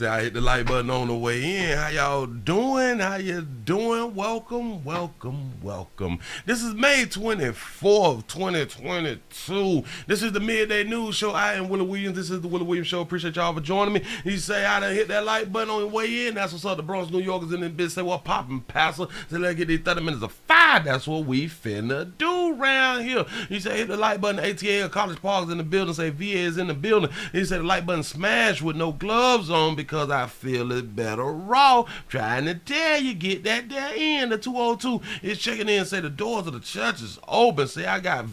Say I hit the like button on the way in. How y'all doing? How you doing? Welcome, welcome, welcome. This is May 24th, 2022. This is the Midday News Show. I am Willie Williams. This is the Willie Williams Show. Appreciate y'all for joining me. You say I done hit that like button on the way in. That's what's up. The Bronx, New Yorkers in this bitch say, what poppin', Pastor? Say, let's get these 30 minutes of fire. That's what we finna do around here. You say hit the like button. ATA College Park's in the building. Say VA is in the building. You say the like button smash with no gloves on because I feel it better raw. Trying to tell you, get that there in. The 202 is checking in. Say the doors of the church is open. Say I got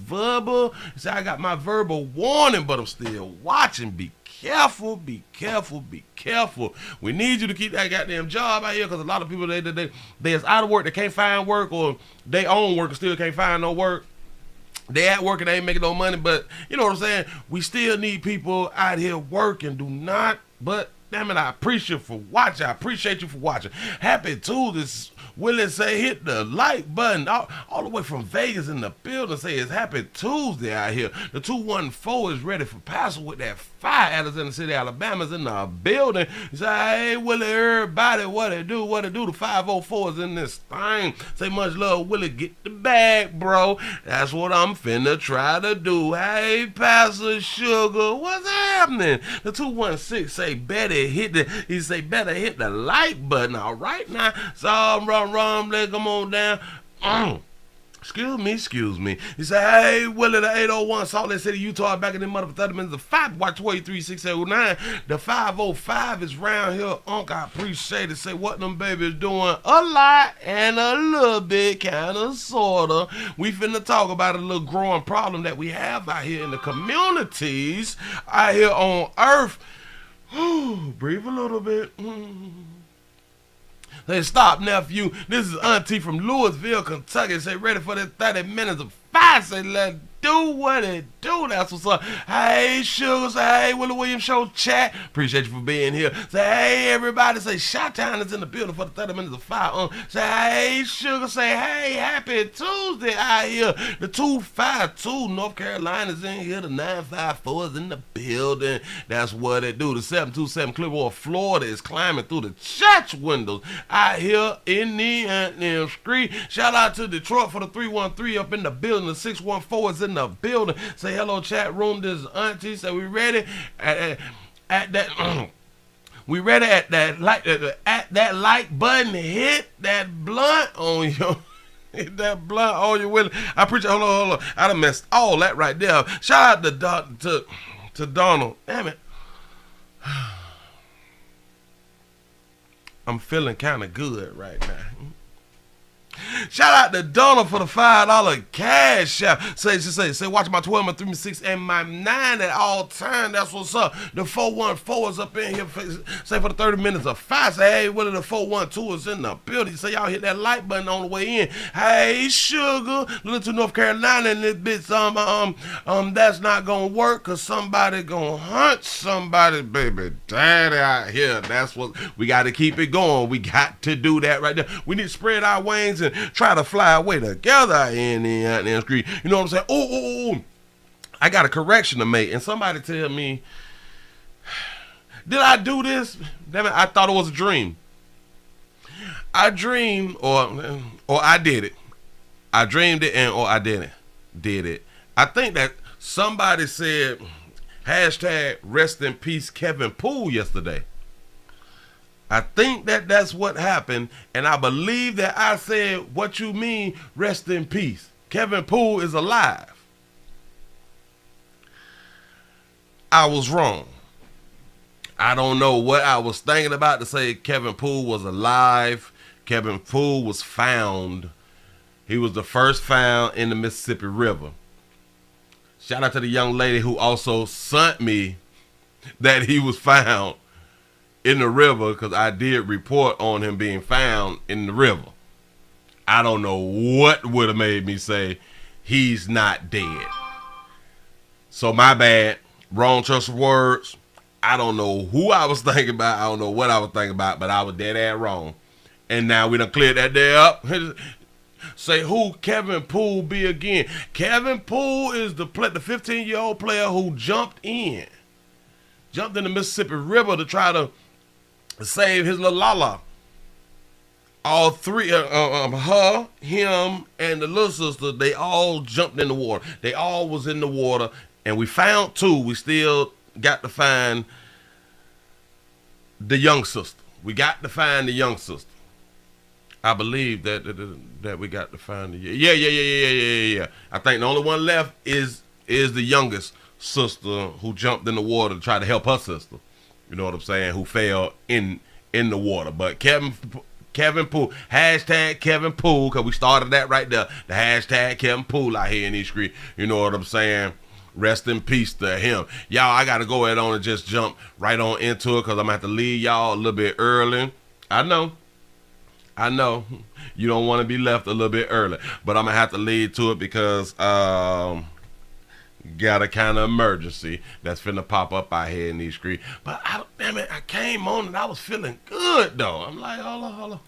my verbal warning, but I'm still watching. Be careful, be careful, be careful. We need you to keep that goddamn job out here because a lot of people they is out of work, they can't find work, or they own work and still can't find no work. They at work and they ain't making no money, but you know what I'm saying? We still need people out here working. Do not, but damn it, I appreciate you for watching. I appreciate you for watching. Happy Tuesday. Willie say hit the like button. All the way from Vegas in the building. Say it's Happy Tuesday out here. The 214 is ready for Pastor with that fire. Alexander City, Alabama's in the building. He say, hey, Willie, everybody, what it do? The 504 is in this thing. Say much love, Willie, get the bag, bro. That's what I'm finna try to do. Hey, Pastor Sugar, what's happening? The 216 say, better hit the like button. All right now. So let's come on down. Excuse me. He said, hey, Willie, the 801, Salt Lake City, Utah, back in the mother for 30 minutes of 5, watch 283-609. The 505 is round here. Unc, I appreciate it. Say what them babies doing. A lot and a little bit, kind of, sort of. We finna talk about a little growing problem that we have out here in the communities out here on Earth. Breathe a little bit. Say, stop, nephew. This is Auntie from Louisville, Kentucky. Say, ready for that 30 minutes of fire. Say, let's do what it do. That's what's up. Hey, Sugar. Say, hey, Willie Williams Show chat. Appreciate you for being here. Say, hey, everybody. Say, Shot-Town is in the building for the 30 minutes of fire. Say, hey, Sugar. Say, hey, Happy Tuesday out here. The 252 North Carolina's in here. The 954 is in the building. That's what it do. The 727 Clearwater, Florida is climbing through the church windows out here in the Anthem Street. Shout out to Detroit for the 313 up in the building. The 614 is in the building. Say hello, chat room. This is Auntie. Say we ready at that. We ready at that like button. Hit that blunt on your. Hit that blunt on your Willie. I appreciate. Hold on. I done messed all that right there. Shout out to Donald. Damn it. I'm feeling kind of good right now. Shout out to Donald for the $5 cash out. Say, watch my 12, my 3, my 6, and my 9 at all time. That's what's up. The 414 is up in here. Say for the 30 minutes of fire. Say, hey, what are the 412 is in the building? Say, y'all hit that like button on the way in. Hey, Sugar, little to North Carolina and this bitch. That's not gonna work because somebody gonna hunt somebody, baby daddy out here. That's what we got to keep it going. We got to do that right there. We need to spread our wings and try to fly away together in the street. You know what I'm saying? Oh, I got a correction to make. And somebody tell me, did I do this? Damn it, I thought it was a dream. I dreamed or I did it. I dreamed it or I did it. I think that somebody said hashtag rest in peace Kevin Poole yesterday. I think that that's what happened, and I believe that I said, what you mean, rest in peace? Kevin Poole is alive. I was wrong. I don't know what I was thinking about to say Kevin Poole was alive. Kevin Poole was found. He was the first found in the Mississippi River. Shout out to the young lady who also sent me that he was found in the river, because I did report on him being found in the river. I don't know what would have made me say he's not dead. So my bad. Wrong choice of words. I don't know who I was thinking about. I don't know what I was thinking about, but I was dead ass wrong. And now we done cleared that day up. Say who Kevin Poole be again? Kevin Poole is the 15-year-old player who jumped in the Mississippi River to try to Save his little Lala. All three, her, him, and the little sister, they all jumped in the water. They all was in the water, and we found two. We still got to find the young sister. We got to find the young sister. I believe that we got to find the yeah. I think the only one left is the youngest sister who jumped in the water to try to help her sister. You know what I'm saying? Who fell in the water. But Kevin Poole, hashtag Kevin Poole, because we started that right there. The hashtag Kevin Poole out here in these streets. You know what I'm saying? Rest in peace to him. Y'all, I got to go ahead on and just jump right on into it because I'm going to have to leave y'all a little bit early. I know. You don't want to be left a little bit early. But I'm going to have to lead to it because got a kind of emergency that's finna pop up out here in these streets. But damn it, I came on and I was feeling good though. I'm like, hold on.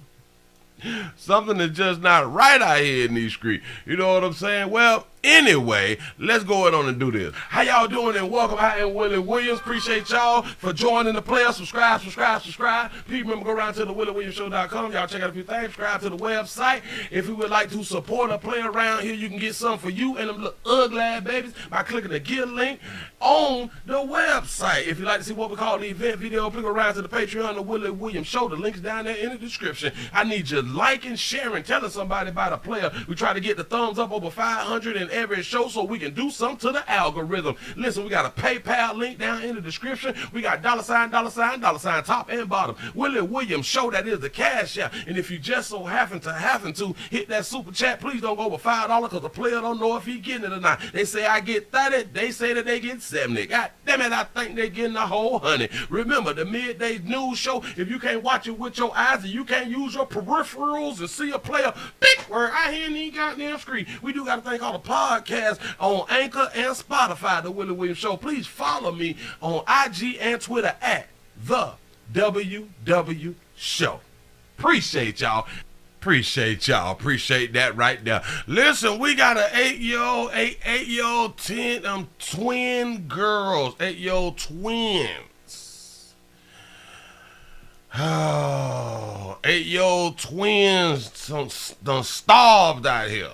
Something is just not right out here in these streets. You know what I'm saying? Well, anyway, let's go ahead on and do this. How y'all doing and welcome. I am Willie Williams. Appreciate y'all for joining the player. Subscribe. Please remember, go around to the WillieWilliamsShow.com. Y'all check out a few things. Subscribe to the website. If you would like to support a player around here, you can get something for you and them little ugly ass babies by clicking the Get link on the website. If you'd like to see what we call the event video, click around to the Patreon of the Willie Williams Show. The link's down there in the description. I need you liking, sharing, telling somebody about a player. We try to get the thumbs up over 500 in every show so we can do something to the algorithm. Listen, we got a PayPal link down in the description. We got $sign, top and bottom. Willie Williams Show, that is the cash app. And if you just so happen to hit that super chat, please don't go over $5 because the player don't know if he getting it or not. They say I get 30, they say that they get 70. God damn it, I think they getting a whole 100. Remember, the midday news show, if you can't watch it with your eyes and you can't use your peripherals and see a player, big word, I hear any goddamn screen. We do got a thing called a podcast on Anchor and Spotify, the Willie Williams Show. Please follow me on IG and Twitter at the WW Show. Appreciate y'all. Appreciate that right there. Listen, we got an 8-year-old, 10 twin girls, 8-year-old twins. Oh, 8-year-old twins done starved out here.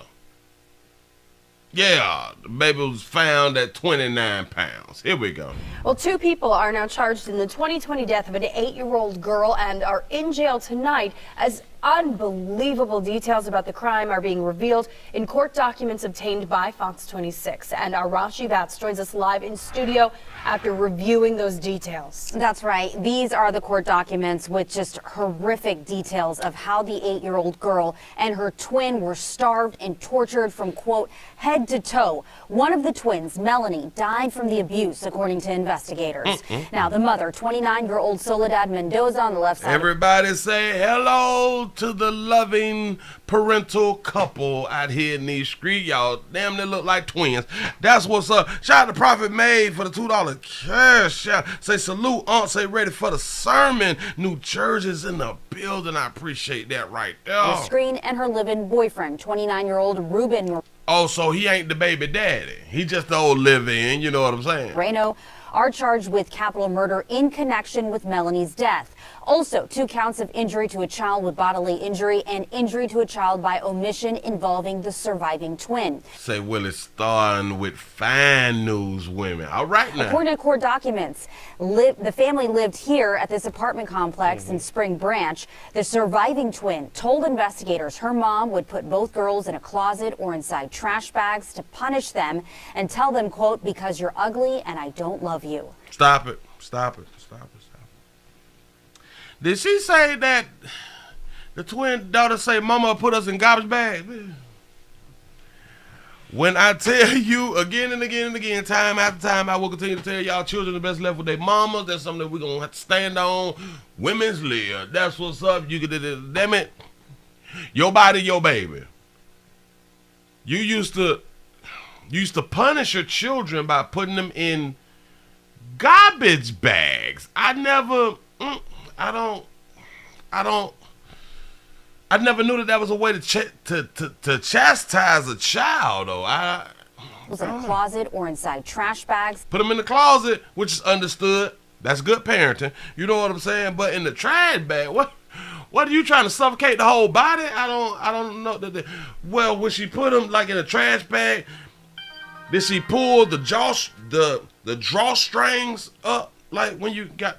Yeah, the baby was found at 29 pounds. Here we go. Well, 2 people are now charged in the 2020 death of an 8-year-old girl and are in jail tonight as unbelievable details about the crime are being revealed in court documents obtained by Fox 26. And our Rashi Batts joins us live in studio after reviewing those details. That's right. These are the court documents with just horrific details of how the 8-year-old girl and her twin were starved and tortured from, quote, head to toe. One of the twins, Melanie, died from the abuse, according to investigators. Now, the mother, 29-year-old Soledad Mendoza, on the left side. Everybody say hello to the loving parental couple out here in these streets. Y'all damn they look like twins. That's what's up. Shout out to Prophet Made for the $2 cash. Say salute, Aunt. Say ready for the sermon. New Jersey's in the building. I appreciate that right there. The screen and her live-in boyfriend, 29-year-old Ruben. Oh, so he ain't the baby daddy. He just the old live-in. You know what I'm saying? Reno are charged with capital murder in connection with Melanie's death. Also, 2 counts of injury to a child with bodily injury and injury to a child by omission involving the surviving twin. Say Willie starting with fine news women. All right now. According to court documents, the family lived here at this apartment complex in Spring Branch. The surviving twin told investigators her mom would put both girls in a closet or inside trash bags to punish them and tell them, quote, because you're ugly and I don't love you. Stop it. Did she say that the twin daughter say mama put us in garbage bags? When I tell you again and again, time after time, I will continue to tell y'all children the best left with their mamas. That's something that we're going to have to stand on. Women's live. That's what's up. You could, damn it. Your body, your baby. You used to punish your children by putting them in garbage bags. I never knew that was a way to chastise a child, though. Was in a closet or inside trash bags. Put them in the closet, which is understood. That's good parenting. You know what I'm saying? But in the trash bag, what are you trying to suffocate the whole body? I don't know. Well, when she put them like in a trash bag, did she pull the drawstrings up like when you got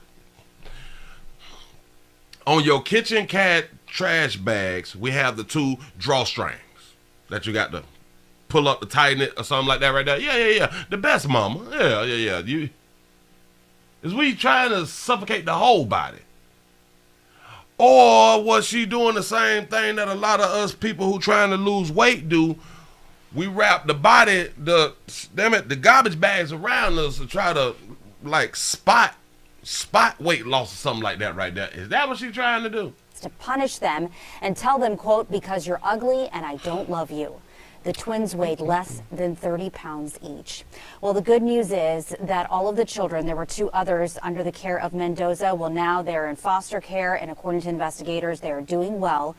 on your kitchen cat trash bags? We have the two drawstrings that you got to pull up to tighten it or something like that right there. Yeah. The best mama. Yeah. Is we trying to suffocate the whole body? Or was she doing the same thing that a lot of us people who trying to lose weight do? We wrap the body, the garbage bags around us to try to like spot weight loss or something like that right there. Is that what she trying to do? To punish them and tell them, quote, because you're ugly and I don't love you. The twins weighed less than 30 pounds each. Well, the good news is that all of the children, there were 2 others under the care of Mendoza. Well, now they're in foster care, and according to investigators, they are doing well.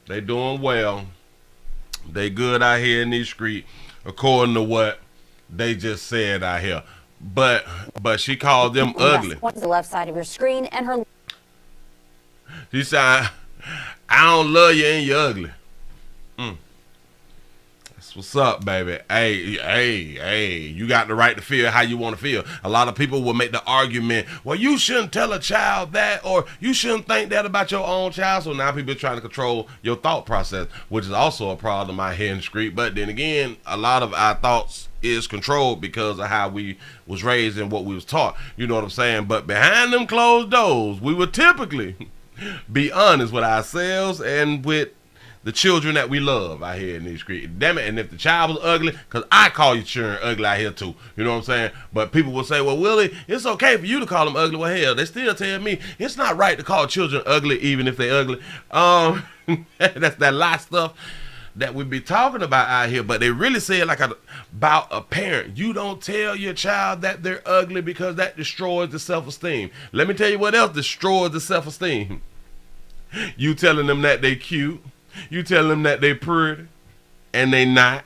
They doing well. They good out here in these streets, according to what they just said out here. But she called them ugly. Point to the left side of your screen, and her. She said, I don't love you and you're ugly. That's what's up, baby. Hey, you got the right to feel how you want to feel. A lot of people will make the argument, well, you shouldn't tell a child that, or you shouldn't think that about your own child. So now people are trying to control your thought process, which is also a problem out here in the street. But then again, a lot of our thoughts is controlled because of how we was raised and what we was taught. You know what I'm saying? But behind them closed doors, we would typically be honest with ourselves and with the children that we love out here in these streets. Damn it, and if the child was ugly, because I call you children ugly out here too. You know what I'm saying? But people will say, well, Willie, it's okay for you to call them ugly. Well, hell, they still tell me it's not right to call children ugly even if they ugly. That's that lie stuff that we be talking about out here. But they really say it like about a parent. You don't tell your child that they're ugly because that destroys the self-esteem. Let me tell you what else destroys the self-esteem. You telling them that they cute. You tell them that they pretty, and they not.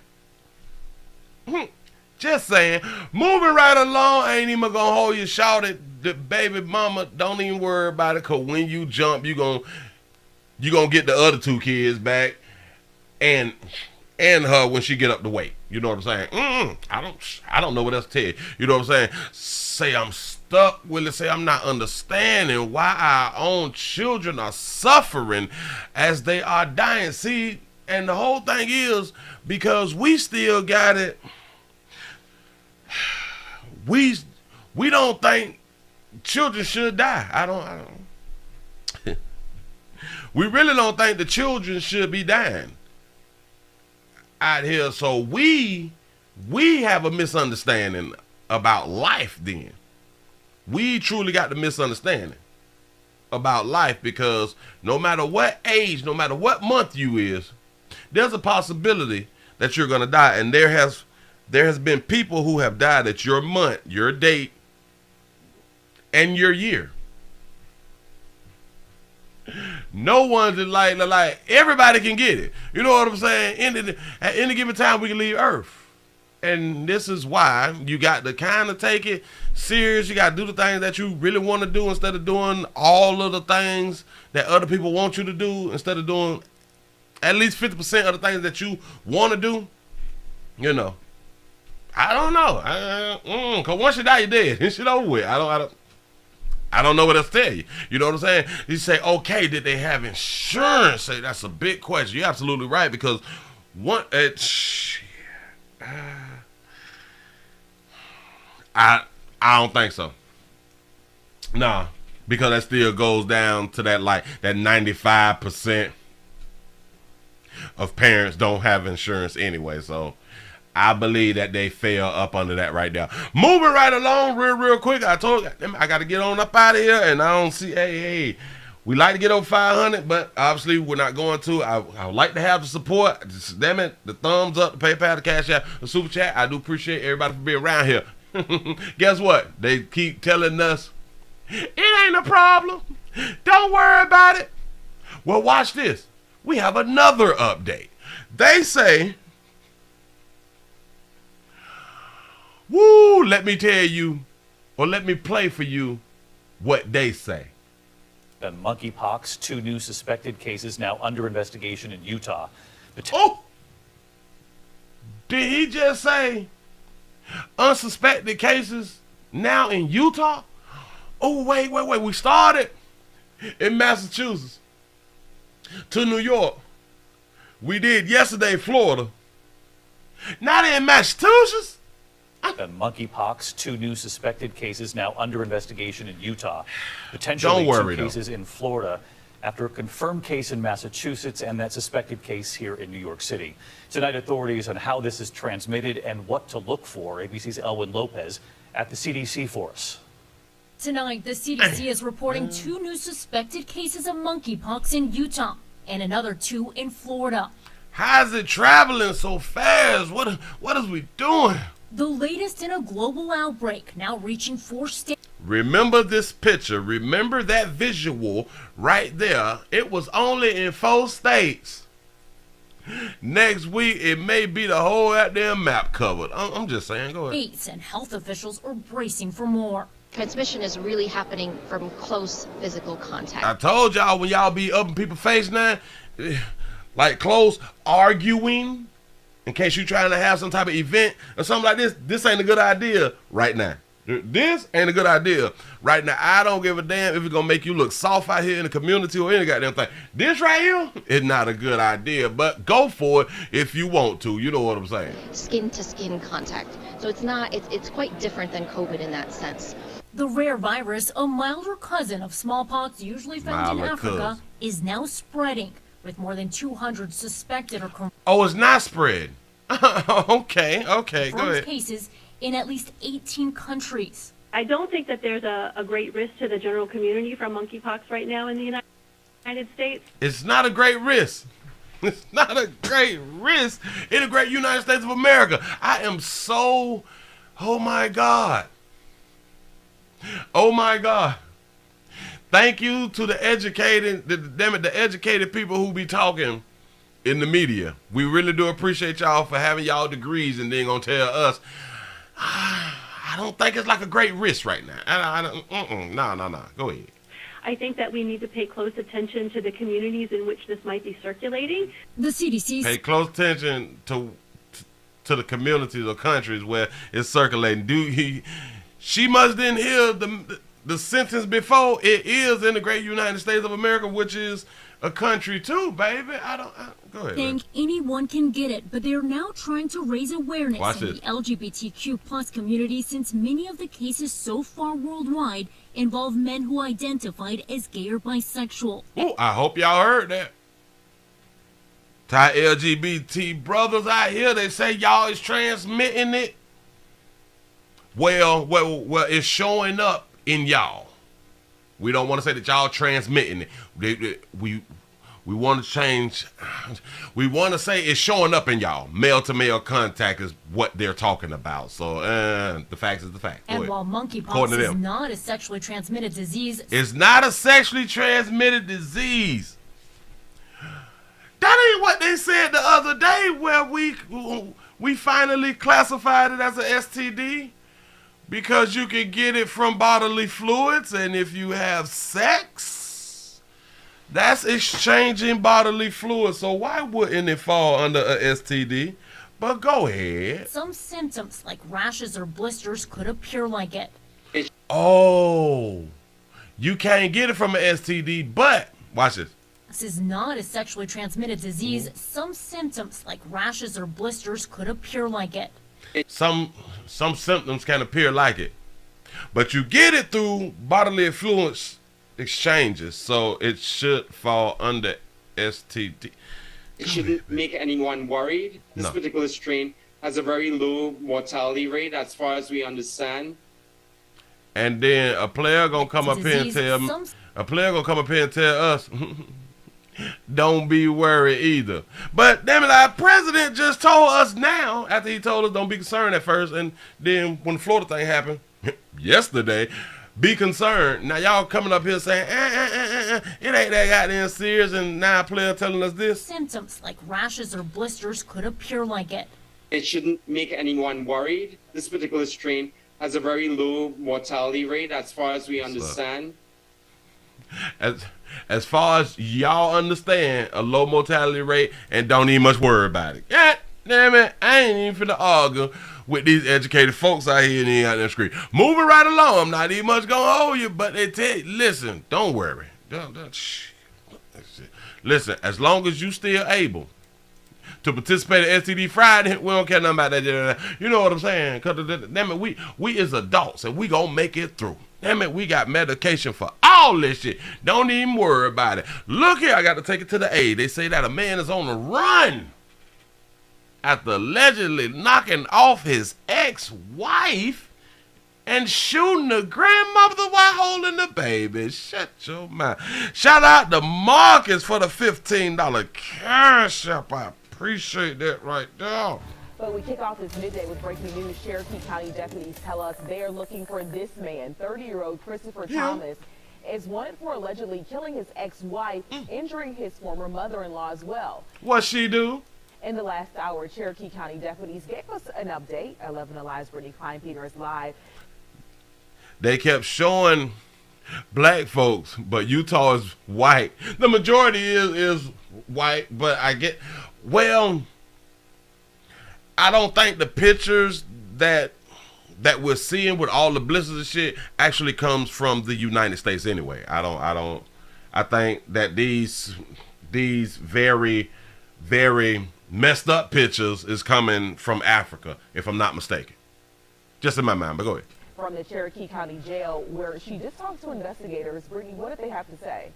Just saying. Moving right along, ain't even gonna hold you shouted. The baby mama, don't even worry about it, cause when you jump, you gonna get the other 2 kids back, and her when she get up to weight. You know what I'm saying? I don't know what else to tell you. You know what I'm saying? Say I'm stuck, Willie. Say I'm not understanding why our own children are suffering as they are dying. See, and the whole thing is because we still got it. We don't think children should die. I don't. We really don't think the children should be dying out here. So we have a misunderstanding about life then. We truly got the misunderstanding about life because no matter what age, no matter what month you is, there's a possibility that you're going to die. And there has been people who have died at your month, your date, and your year. No one's like everybody can get it. You know what I'm saying? At any given time, we can leave Earth. And this is why you got to kind of take it serious. You got to do the things that you really want to do instead of doing all of the things that other people want you to do, instead of doing at least 50% of the things that you want to do. You know, I don't know. Cause once you die, you're dead. It's shit over with. I don't know what else to tell you. You know what I'm saying? You say, okay, did they have insurance? Say that's a big question. You're absolutely right because I don't think so. Nah, because that still goes down to that 95% of parents don't have insurance anyway. So I believe that they fell up under that right now. Moving right along real quick. I told you I got to get on up out of here, and I don't see. Hey. We like to get over 500, but obviously we're not going to. I would like to have the support. Just, damn it, the thumbs up, the PayPal, the Cash App, the Super Chat. I do appreciate everybody for being around here. Guess what? They keep telling us, it ain't a problem. Don't worry about it. Well, watch this. We have another update. They say, woo, let me tell you, or let me play for you what they say. And monkeypox, 2 new suspected cases now under investigation in Utah. Oh! Did he just say unsuspected cases now in Utah? Oh, wait. We started in Massachusetts to New York. We did yesterday, Florida. Not in Massachusetts. And monkeypox, 2 new suspected cases now under investigation in Utah. Potentially 2 cases in Florida after a confirmed case in Massachusetts and that suspected case here in New York City. Tonight, authorities on how this is transmitted and what to look for. ABC's Elwin Lopez at the CDC for us. Tonight, the CDC is reporting 2 new suspected cases of monkeypox in Utah and another 2 in Florida. How's it traveling so fast? What is we doing? The latest in a global outbreak, now reaching 4 states. Remember this picture. Remember that visual right there. It was only in 4 states. Next week, it may be the whole goddamn map covered. I'm just saying. Go ahead. And health officials are bracing for more. Transmission is really happening from close physical contact. I told y'all when y'all be up in people's face now, like close arguing, in case you trying to have some type of event or something like this ain't a good idea right now. This ain't a good idea right now. I don't give a damn if it's gonna make you look soft out here in the community or any goddamn thing. This right here is not a good idea, but go for it if you want to. You know what I'm saying? Skin to skin contact. So it's quite different than COVID in that sense. The rare virus, a milder cousin of smallpox usually found in Africa, is now spreading, with more than 200 suspected or confirmed. Oh, it's not spread. Okay, go ahead. Cases in at least 18 countries. I don't think that there's a great risk to the general community from monkeypox right now in the United States. It's not a great risk. It's not a great risk in the great United States of America. I am so, oh my God. Oh my God. Thank you to the educated people who be talking in the media. We really do appreciate y'all for having y'all degrees and then gonna tell us, I don't think it's like a great risk right now. No. Go ahead. I think that we need to pay close attention to the communities in which this might be circulating. The CDC pay close attention to the communities or countries where it's circulating. She must didn't hear the sentence before. It is in the great United States of America, which is a country too, baby. Go ahead. Think anyone can get it, but they're now trying to raise awareness in the LGBTQ plus community since many of the cases so far worldwide involve men who identified as gay or bisexual. Oh, I hope y'all heard that. Thai LGBT brothers out here, they say y'all is transmitting it. Well, it's showing up in y'all. We don't want to say that y'all transmitting it. We want to change. We want to say it's showing up in y'all. Male to male contact is what they're talking about. So the fact is the fact. And while monkeypox is not a sexually transmitted disease, it's not a sexually transmitted disease. That ain't what they said the other day where we finally classified it as an STD. Because you can get it from bodily fluids, and if you have sex, that's exchanging bodily fluids. So why wouldn't it fall under a STD? But go ahead. Some symptoms like rashes or blisters could appear like it. Oh, you can't get it from an STD, but watch this. This is not a sexually transmitted disease. Some symptoms like rashes or blisters could appear like it. Some symptoms can appear like it, but you get it through bodily fluids exchanges, so it should fall under STD. It shouldn't make anyone worried. This particular strain has a very low mortality rate as far as we understand. And then a player gonna come up here and tell us don't be worried either. But damn it, our president just told us now, after he told us don't be concerned at first, and then when the Florida thing happened yesterday, be concerned. Now y'all coming up here saying, it ain't that goddamn serious, and now a player telling us this. Symptoms like rashes or blisters could appear like it. It shouldn't make anyone worried. This particular strain has a very low mortality rate, as far as we understand. As far as y'all understand, a low mortality rate, and don't even much worry about it. God damn it, I ain't even finna argue with these educated folks out here and out there screen. Moving right along, I'm not even much gonna hold you, but they tell you, listen, don't worry. Listen, as long as you still able to participate in STD Friday, we don't care nothing about that. You know what I'm saying? Cause damn it, we is adults and we gonna make it through. Damn it, we got medication for all this shit. Don't even worry about it. Look here, I got to take it to the A. They say that a man is on the run after allegedly knocking off his ex-wife and shooting the grandmother while holding the baby. Shut your mouth. Shout out to Marcus for the $15 cash app. I appreciate that right there. But we kick off this midday with breaking news. Cherokee County deputies tell us they are looking for this man, 30-year-old Christopher Thomas, is wanted for allegedly killing his ex-wife, injuring his former mother-in-law as well. What she do? In the last hour, Cherokee County deputies gave us an update. 11 Alive's Brittany Klein-Peter is live. They kept showing black folks, but Utah is white. The majority is white, but I don't think the pictures that we're seeing with all the blizzards and shit actually comes from the United States anyway. I think that these very, very messed up pictures is coming from Africa, if I'm not mistaken. Just in my mind, but go ahead. From the Cherokee County Jail, where she just talked to investigators. Brittany, what did they have to say?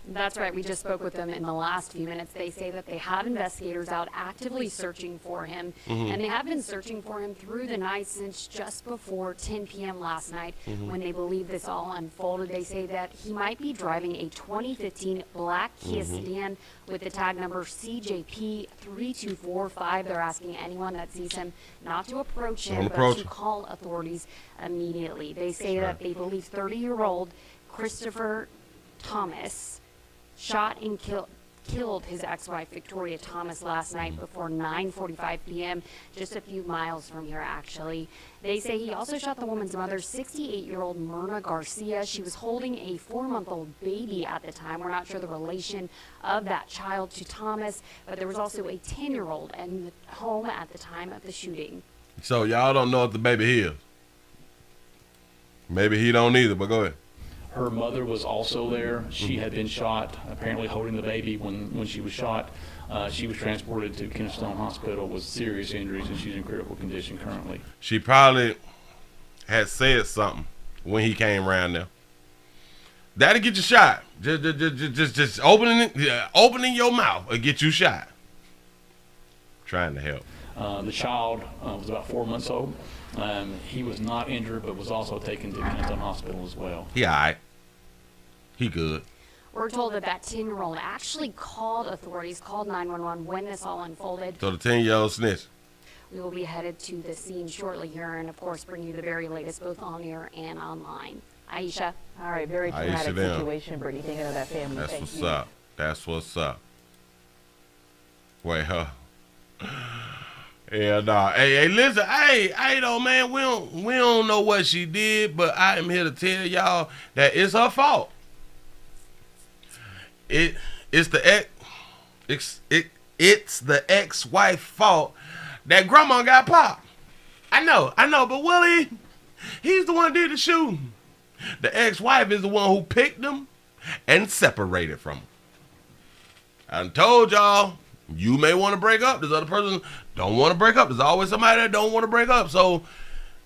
That's right. We just spoke with them in the last few minutes. They say that they have investigators out actively searching for him, and they have been searching for him through the night since just before 10 p.m. last night when they believe this all unfolded. They say that he might be driving a 2015 black Kia sedan with the tag number CJP3245. They're asking anyone that sees him not to approach him, but to call authorities immediately. They say that they believe 30-year-old Christopher Thomas shot and killed his ex-wife Victoria Thomas last night before 9:45 p.m. just a few miles from here, actually. They say he also shot the woman's mother, 68-year-old Myrna Garcia. She was holding a 4-month-old baby at the time. We're not sure the relation of that child to Thomas, but there was also a 10-year-old in the home at the time of the shooting. So y'all don't know if the baby is. Maybe he don't either, but go ahead. Her mother was also there. She had been shot, apparently holding the baby when she was shot. She was transported to Kennestone Hospital with serious injuries, and she's in critical condition currently. She probably had said something when he came around there. That'll get you shot. Just opening your mouth will get you shot. Trying to help. The child was about 4 months old. He was not injured, but was also taken to Kennestone Hospital as well. He all right. He good. We're told that 10-year-old actually called authorities, called 911 when this all unfolded. So the 10-year-old snitch. We will be headed to the scene shortly here and, of course, bring you the very latest both on air and online. Aisha. All right, very traumatic situation, Brittany. Thinking of that family. That's what's up. That's what's up. Wait, Yeah, nah. Hey, listen. Hey, though, man. We don't know what she did, but I am here to tell y'all that it's her fault. It's the ex-wife fault that grandma got popped. I know, but Willie, he's the one who did the shooting. The ex-wife is the one who picked him and separated from him. I done told y'all, you may want to break up. This other person don't want to break up. There's always somebody that don't want to break up. So,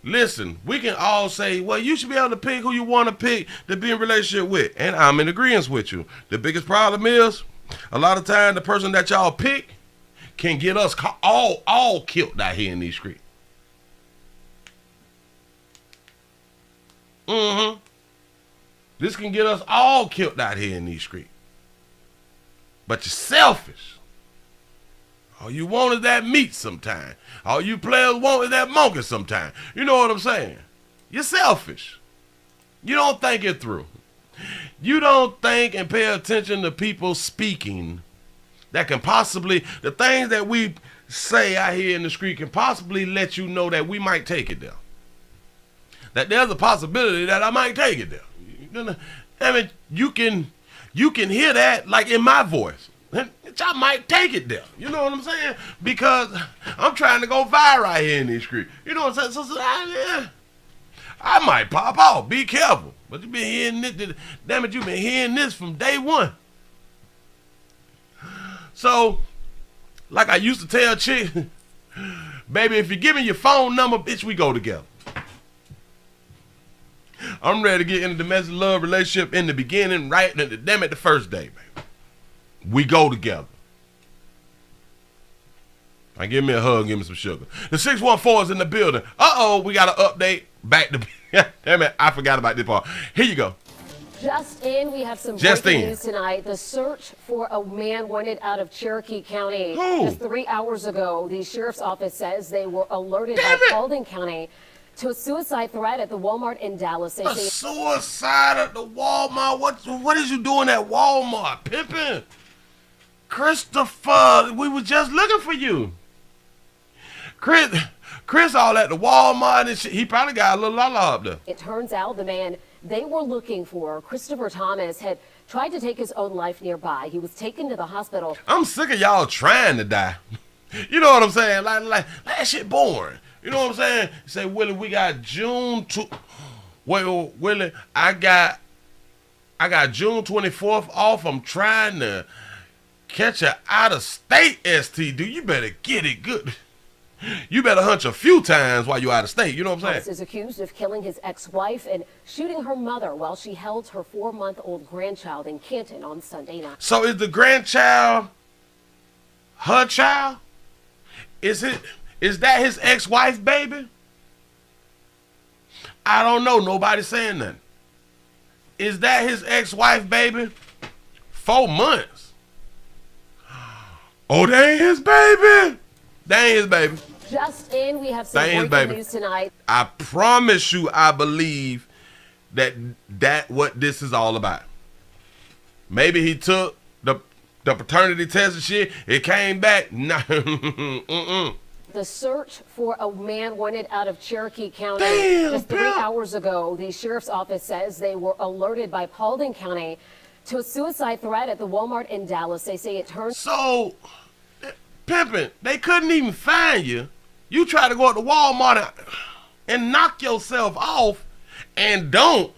listen, we can all say, well, you should be able to pick who you want to pick to be in a relationship with. And I'm in agreement with you. The biggest problem is, a lot of time, the person that y'all pick can get us all killed out here in these streets. This can get us all killed out here in these streets. But you're selfish. All you want is that meat sometime. All you players want is that monkey sometime. You know what I'm saying? You're selfish. You don't think it through. You don't think and pay attention to people speaking that can possibly, the things that we say out here in the street can possibly let you know that we might take it there. That there's a possibility that I might take it there. I mean, you can hear that like in my voice. I might take it there. You know what I'm saying? Because I'm trying to go viral right here in these streets. You know what I'm saying? So I might pop off. Be careful. But you've been hearing this. Damn it, you've been hearing this from day one. So, like I used to tell chicks, baby, if you give me your phone number, bitch, we go together. I'm ready to get into the domestic love relationship in the beginning, right? And damn it, the first day, baby. We go together. Now give me a hug, give me some sugar. The 614 is in the building. Uh-oh, we got an update. Back to damn it, I forgot about this part. Here you go. Just in, we have some breaking news tonight. The search for a man wanted out of Cherokee County. Just 3 hours ago, the sheriff's office says they were alerted by Paulding County to a suicide threat at the Walmart in Dallas. A suicide at the Walmart? What is you doing at Walmart, pimping? Christopher, we were just looking for you. Chris all at the Walmart and shit. He probably got a little la-la up there. It turns out the man they were looking for, Christopher Thomas, had tried to take his own life nearby. He was taken to the hospital. I'm sick of y'all trying to die. You know what I'm saying? Like that shit boring. You know what I'm saying? You say, Willie, we got June 2. Wait, Willie, I got June 24th off. I'm trying to catch a out-of-state STD. You better get it good. You better hunch a few times while you're out of state. You know what I'm saying? Thomas is accused of killing his ex-wife and shooting her mother while she held her 4-month-old grandchild in Canton on Sunday night. So is the grandchild her child? Is that his ex-wife, baby? I don't know. Nobody's saying nothing. Is that his ex-wife, baby? 4 months. Oh, that ain't his baby. That ain't his baby. Just in, we have some breaking news tonight. I promise you, I believe that what this is all about. Maybe he took the paternity test and shit. It came back. Nah. The search for a man wanted out of Cherokee County. Damn, 3 hours ago, the sheriff's office says they were alerted by Paulding County to a suicide threat at the Walmart in Dallas. They say it turned... So, pimping, they couldn't even find you. You try to go at the Walmart and knock yourself off and don't.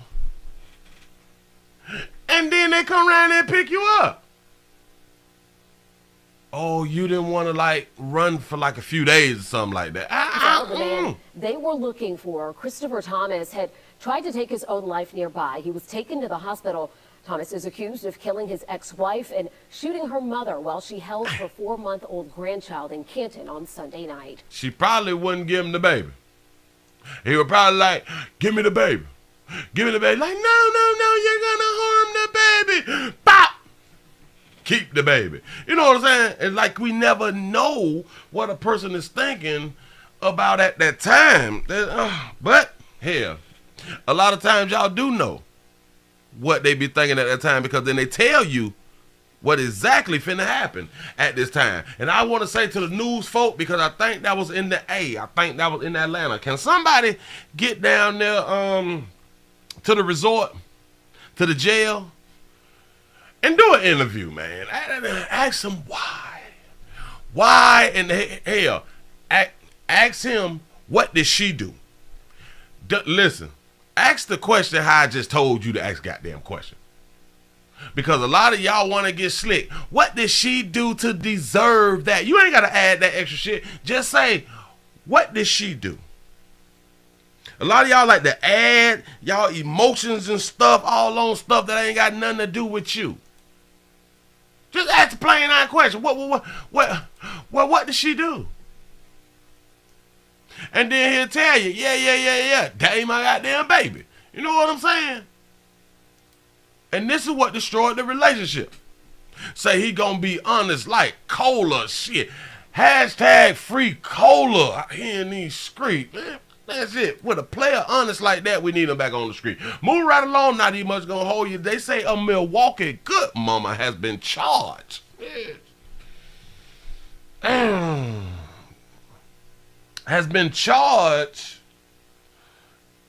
And then they come around and pick you up. Oh, you didn't want to like run for like a few days or something like that. The man they were looking for, Christopher Thomas, had tried to take his own life nearby. He was taken to the hospital. Thomas is accused of killing his ex-wife and shooting her mother while she held her 4-month-old grandchild in Canton on Sunday night. She probably wouldn't give him the baby. He would probably like, give me the baby. Give me the baby. Like, no, you're gonna harm the baby. Pop! Keep the baby. You know what I'm saying? It's like we never know what a person is thinking about at that time. But, hell, a lot of times y'all do know what they be thinking at that time, because then they tell you what exactly finna happen at this time. And I want to say to the news folk, because I think that was in the I think that was in Atlanta. Can somebody get down there to the resort, to the jail, and do an interview, man? Ask him why. Why in the hell? Ask him, what did she do? Listen. Ask the question how I just told you to ask goddamn question. Because a lot of y'all want to get slick. What did she do to deserve that? You ain't got to add that extra shit. Just say, what did she do? A lot of y'all like to add y'all emotions and stuff all on stuff that ain't got nothing to do with you. Just ask the plain out question. What did she do? And then he'll tell you, yeah, that ain't my goddamn baby. You know what I'm saying? And this is what destroyed the relationship. Say he gonna be honest like cola shit. Hashtag free cola out here in these streets. Man, that's it. With a player honest like that, we need him back on the street. Move right along, not even much gonna hold you. They say a Milwaukee good mama has been charged. Yeah. has been charged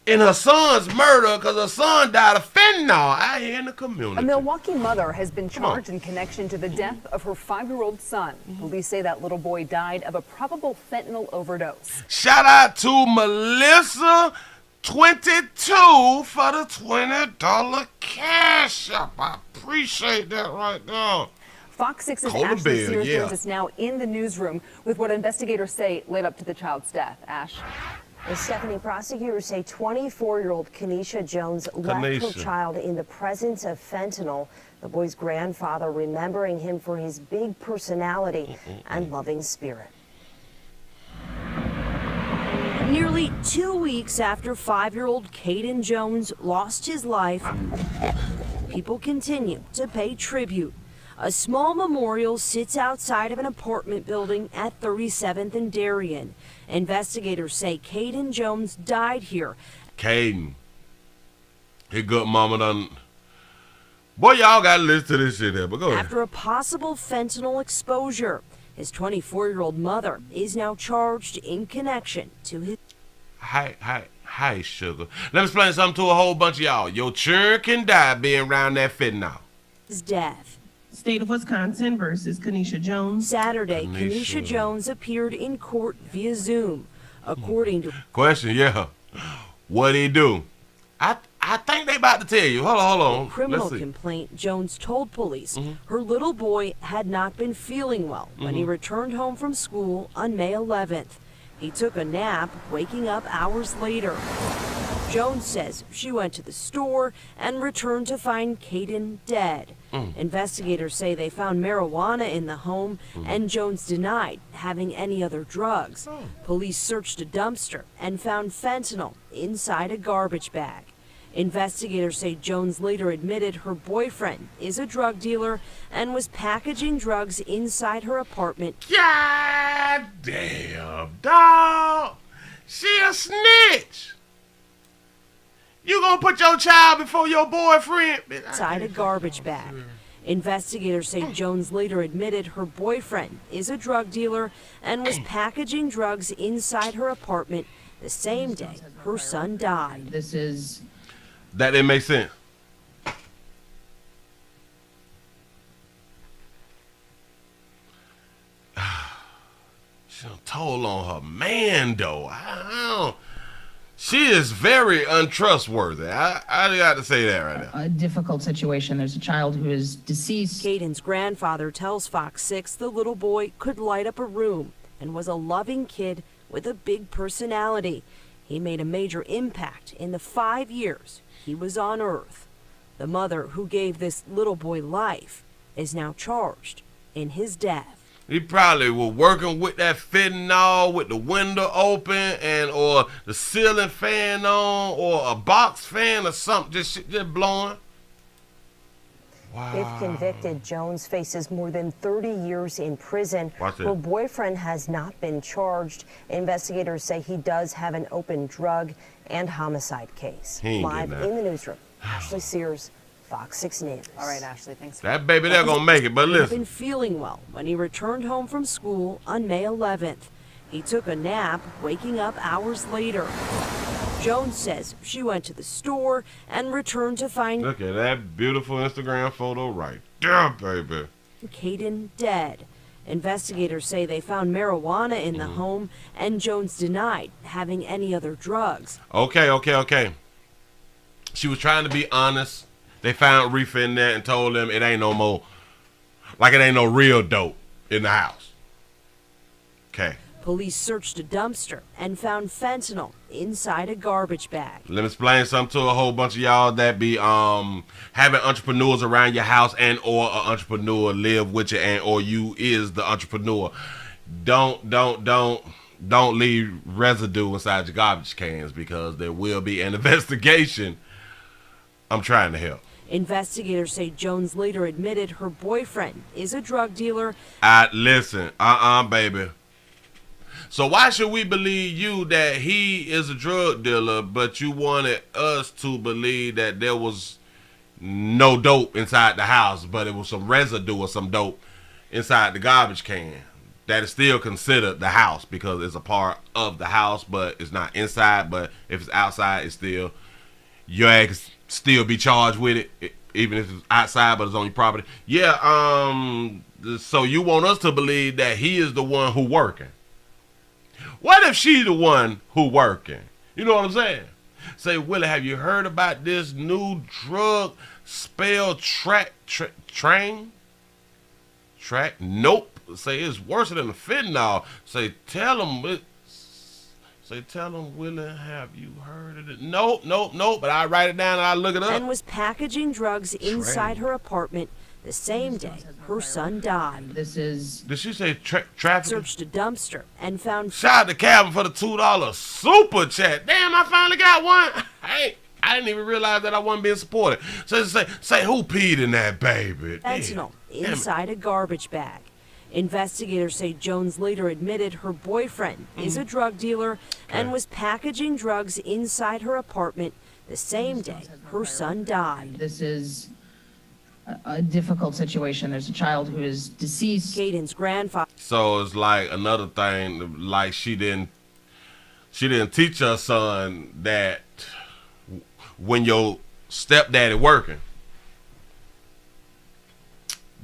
in her son's murder because her son died of fentanyl out here in the community. A Milwaukee mother has been charged in connection to the death of her 5-year-old son. Police say that little boy died of a probable fentanyl overdose. Shout out to Melissa 22 for the $20 cash up. I appreciate that right now. Fox 6's Ashley Sears joins us now in the newsroom with what investigators say led up to the child's death. Ash. Well, Stephanie, prosecutors say 24-year-old Kenesha Jones left her child in the presence of fentanyl. The boy's grandfather remembering him for his big personality and loving spirit. Nearly 2 weeks after 5-year-old Caden Jones lost his life, people continue to pay tribute. A small memorial sits outside of an apartment building at 37th and Darien. Investigators say Caden Jones died here. Caden, his good mama done. Boy, y'all gotta listen to this shit here, but go ahead. After a possible fentanyl exposure, his 24-year-old mother is now charged in connection to his... Hi, sugar. Let me explain something to a whole bunch of y'all. Your children can die being around that fentanyl. His death. State of Wisconsin versus Kenesha Jones. Saturday, Kenesha Jones appeared in court via Zoom. According to... Question, yeah. What'd he do? I think they about to tell you. Hold on. Criminal complaint, Jones told police her little boy had not been feeling well when he returned home from school on May 11th. He took a nap, waking up hours later. Jones says she went to the store and returned to find Caden dead. Investigators say they found marijuana in the home, and Jones denied having any other drugs. Police searched a dumpster and found fentanyl inside a garbage bag. Investigators say Jones later admitted her boyfriend is a drug dealer and was packaging drugs inside her apartment. God damn, dog. She a snitch. You gonna put your child before your boyfriend? Inside a garbage bag. Investigators say Jones later admitted her boyfriend is a drug dealer and was packaging drugs inside her apartment the same day her son died. That didn't make sense. She done told on her man, though. She is very untrustworthy. I got to say that right now. A difficult situation. There's a child who is deceased. Caden's grandfather tells Fox 6 the little boy could light up a room and was a loving kid with a big personality. He made a major impact in the 5 years he was on Earth. The mother who gave this little boy life is now charged in his death. He probably was working with that fentanyl with the window open or the ceiling fan on or a box fan or something just blowing. Wow. If convicted, Jones faces more than 30 years in prison. Her boyfriend has not been charged. Investigators say he does have an open drug and homicide case. Live in the newsroom, Ashley Sears, Fox 6 News. All right, Ashley, thanks. That baby, they're gonna make it, but listen. He'd been feeling well when he returned home from school on May 11th. He took a nap, waking up hours later. Jones says she went to the store and returned to find... Look at that beautiful Instagram photo right there, baby. Caden dead. Investigators say they found marijuana in the home, and Jones denied having any other drugs. Okay. She was trying to be honest. They found reefer in there and told them it ain't no more, like it ain't no real dope in the house. Okay. Police searched a dumpster and found fentanyl inside a garbage bag. Let me explain something to a whole bunch of y'all that be having entrepreneurs around your house and or an entrepreneur live with you and or you is the entrepreneur. Don't leave residue inside your garbage cans because there will be an investigation. I'm trying to help. Investigators say Jones later admitted her boyfriend is a drug dealer. Listen, baby. So why should we believe you that he is a drug dealer, but you wanted us to believe that there was no dope inside the house, but it was some residue or some dope inside the garbage can? that is still considered the house because it's a part of the house, but it's not inside. But if it's outside, it's still, your ass still be charged with it, even if it's outside, but it's on your property. Yeah. So you want us to believe that he is the one who working? What if she's the one who working? You know what I'm saying? Say, Willie, have you heard about this new drug spelled track? Nope. Say it's worse than the fentanyl. Say, tell him, Willie, have you heard of it? Nope. But I write it down and I look it up. And was packaging drugs inside her apartment the same day her son died. This is... Did she say traffic? Searched a dumpster and found... Shout out to Calvin for the $2 super chat. Damn, I finally got one. Hey, I didn't even realize that I wasn't being supported. So say who peed in that baby? Fentanyl inside a garbage bag. Investigators say Jones later admitted her boyfriend is a drug dealer and was packaging drugs inside her apartment the same day her son died. This is a difficult situation. There's a child who is deceased. Caden's grandfather. So it's like another thing, like she didn't teach her son that when your stepdaddy working,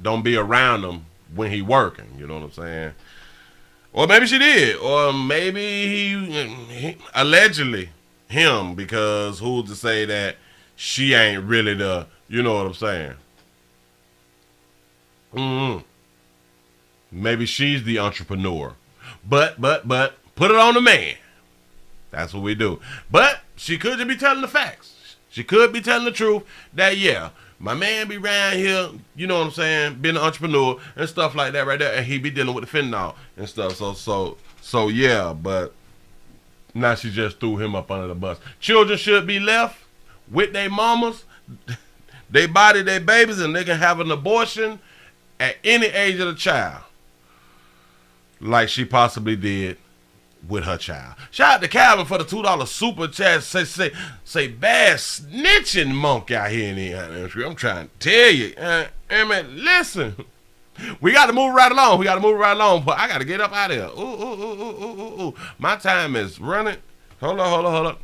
don't be around him when he working. You know what I'm saying? Or maybe she did, or maybe he allegedly him, because who's to say that she ain't really the, you know what I'm saying? Maybe she's the entrepreneur, but put it on the man. That's what we do. But she could just be telling the facts. She could be telling the truth that, yeah, my man be around here, you know what I'm saying, being an entrepreneur and stuff like that right there, and he be dealing with the fentanyl and stuff. So yeah, but now she just threw him up under the bus. Children should be left with their mamas, they body their babies, and they can have an abortion at any age of the child, like she possibly did with her child. Shout out to Calvin for the $2 super chat. Say bad snitching monk out here in the industry. I'm trying to tell you. Man, listen. We got to move right along. But I got to get up out of here. Ooh. My time is running. Hold on.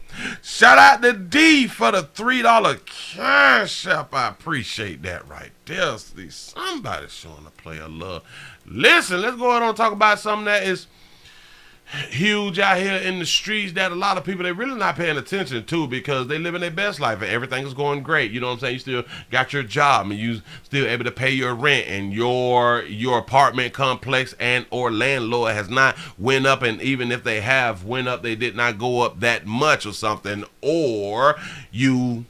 Shout out to D for the $3 cash app. I appreciate that right there. See, somebody's showing a play of love. Listen, let's go ahead and talk about something that is huge out here in the streets that a lot of people, they really not paying attention to, because they living their best life and everything is going great. You know what I'm saying? You still got your job and you still able to pay your rent, and your apartment complex and or landlord has not went up, and even if they have went up, they did not go up that much or something. Or you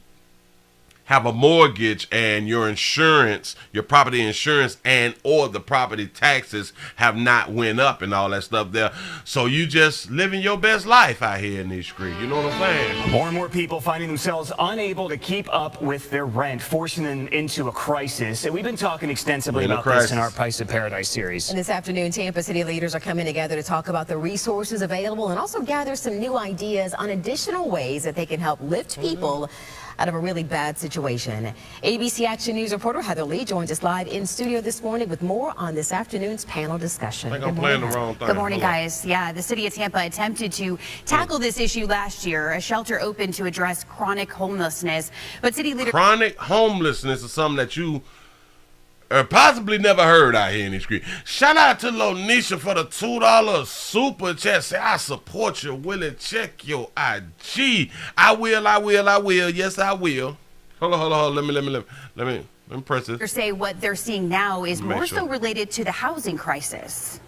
have a mortgage and your insurance, your property insurance and or the property taxes have not went up and all that stuff there. So you just living your best life out here in these streets. You know what I'm saying? More and more people finding themselves unable to keep up with their rent, forcing them into a crisis. And we've been talking extensively about this in our Price of Paradise series. And this afternoon, Tampa City leaders are coming together to talk about the resources available and also gather some new ideas on additional ways that they can help lift people out of a really bad situation. ABC Action News reporter Heather Lee joins us live in studio this morning with more on this afternoon's panel discussion. I think I'm playing the wrong thing. Good morning, guys. Yeah, the city of Tampa attempted to tackle this issue last year. A shelter opened to address chronic homelessness, but city leaders... Chronic homelessness is something that you possibly never heard out here in the street. Shout out to Lonisha for the $2 super chat. Say, I support you, Willie. Check your IG. I will. Yes, I will. Hold on. Let me press this. Say what they're seeing now is more so related to the housing crisis.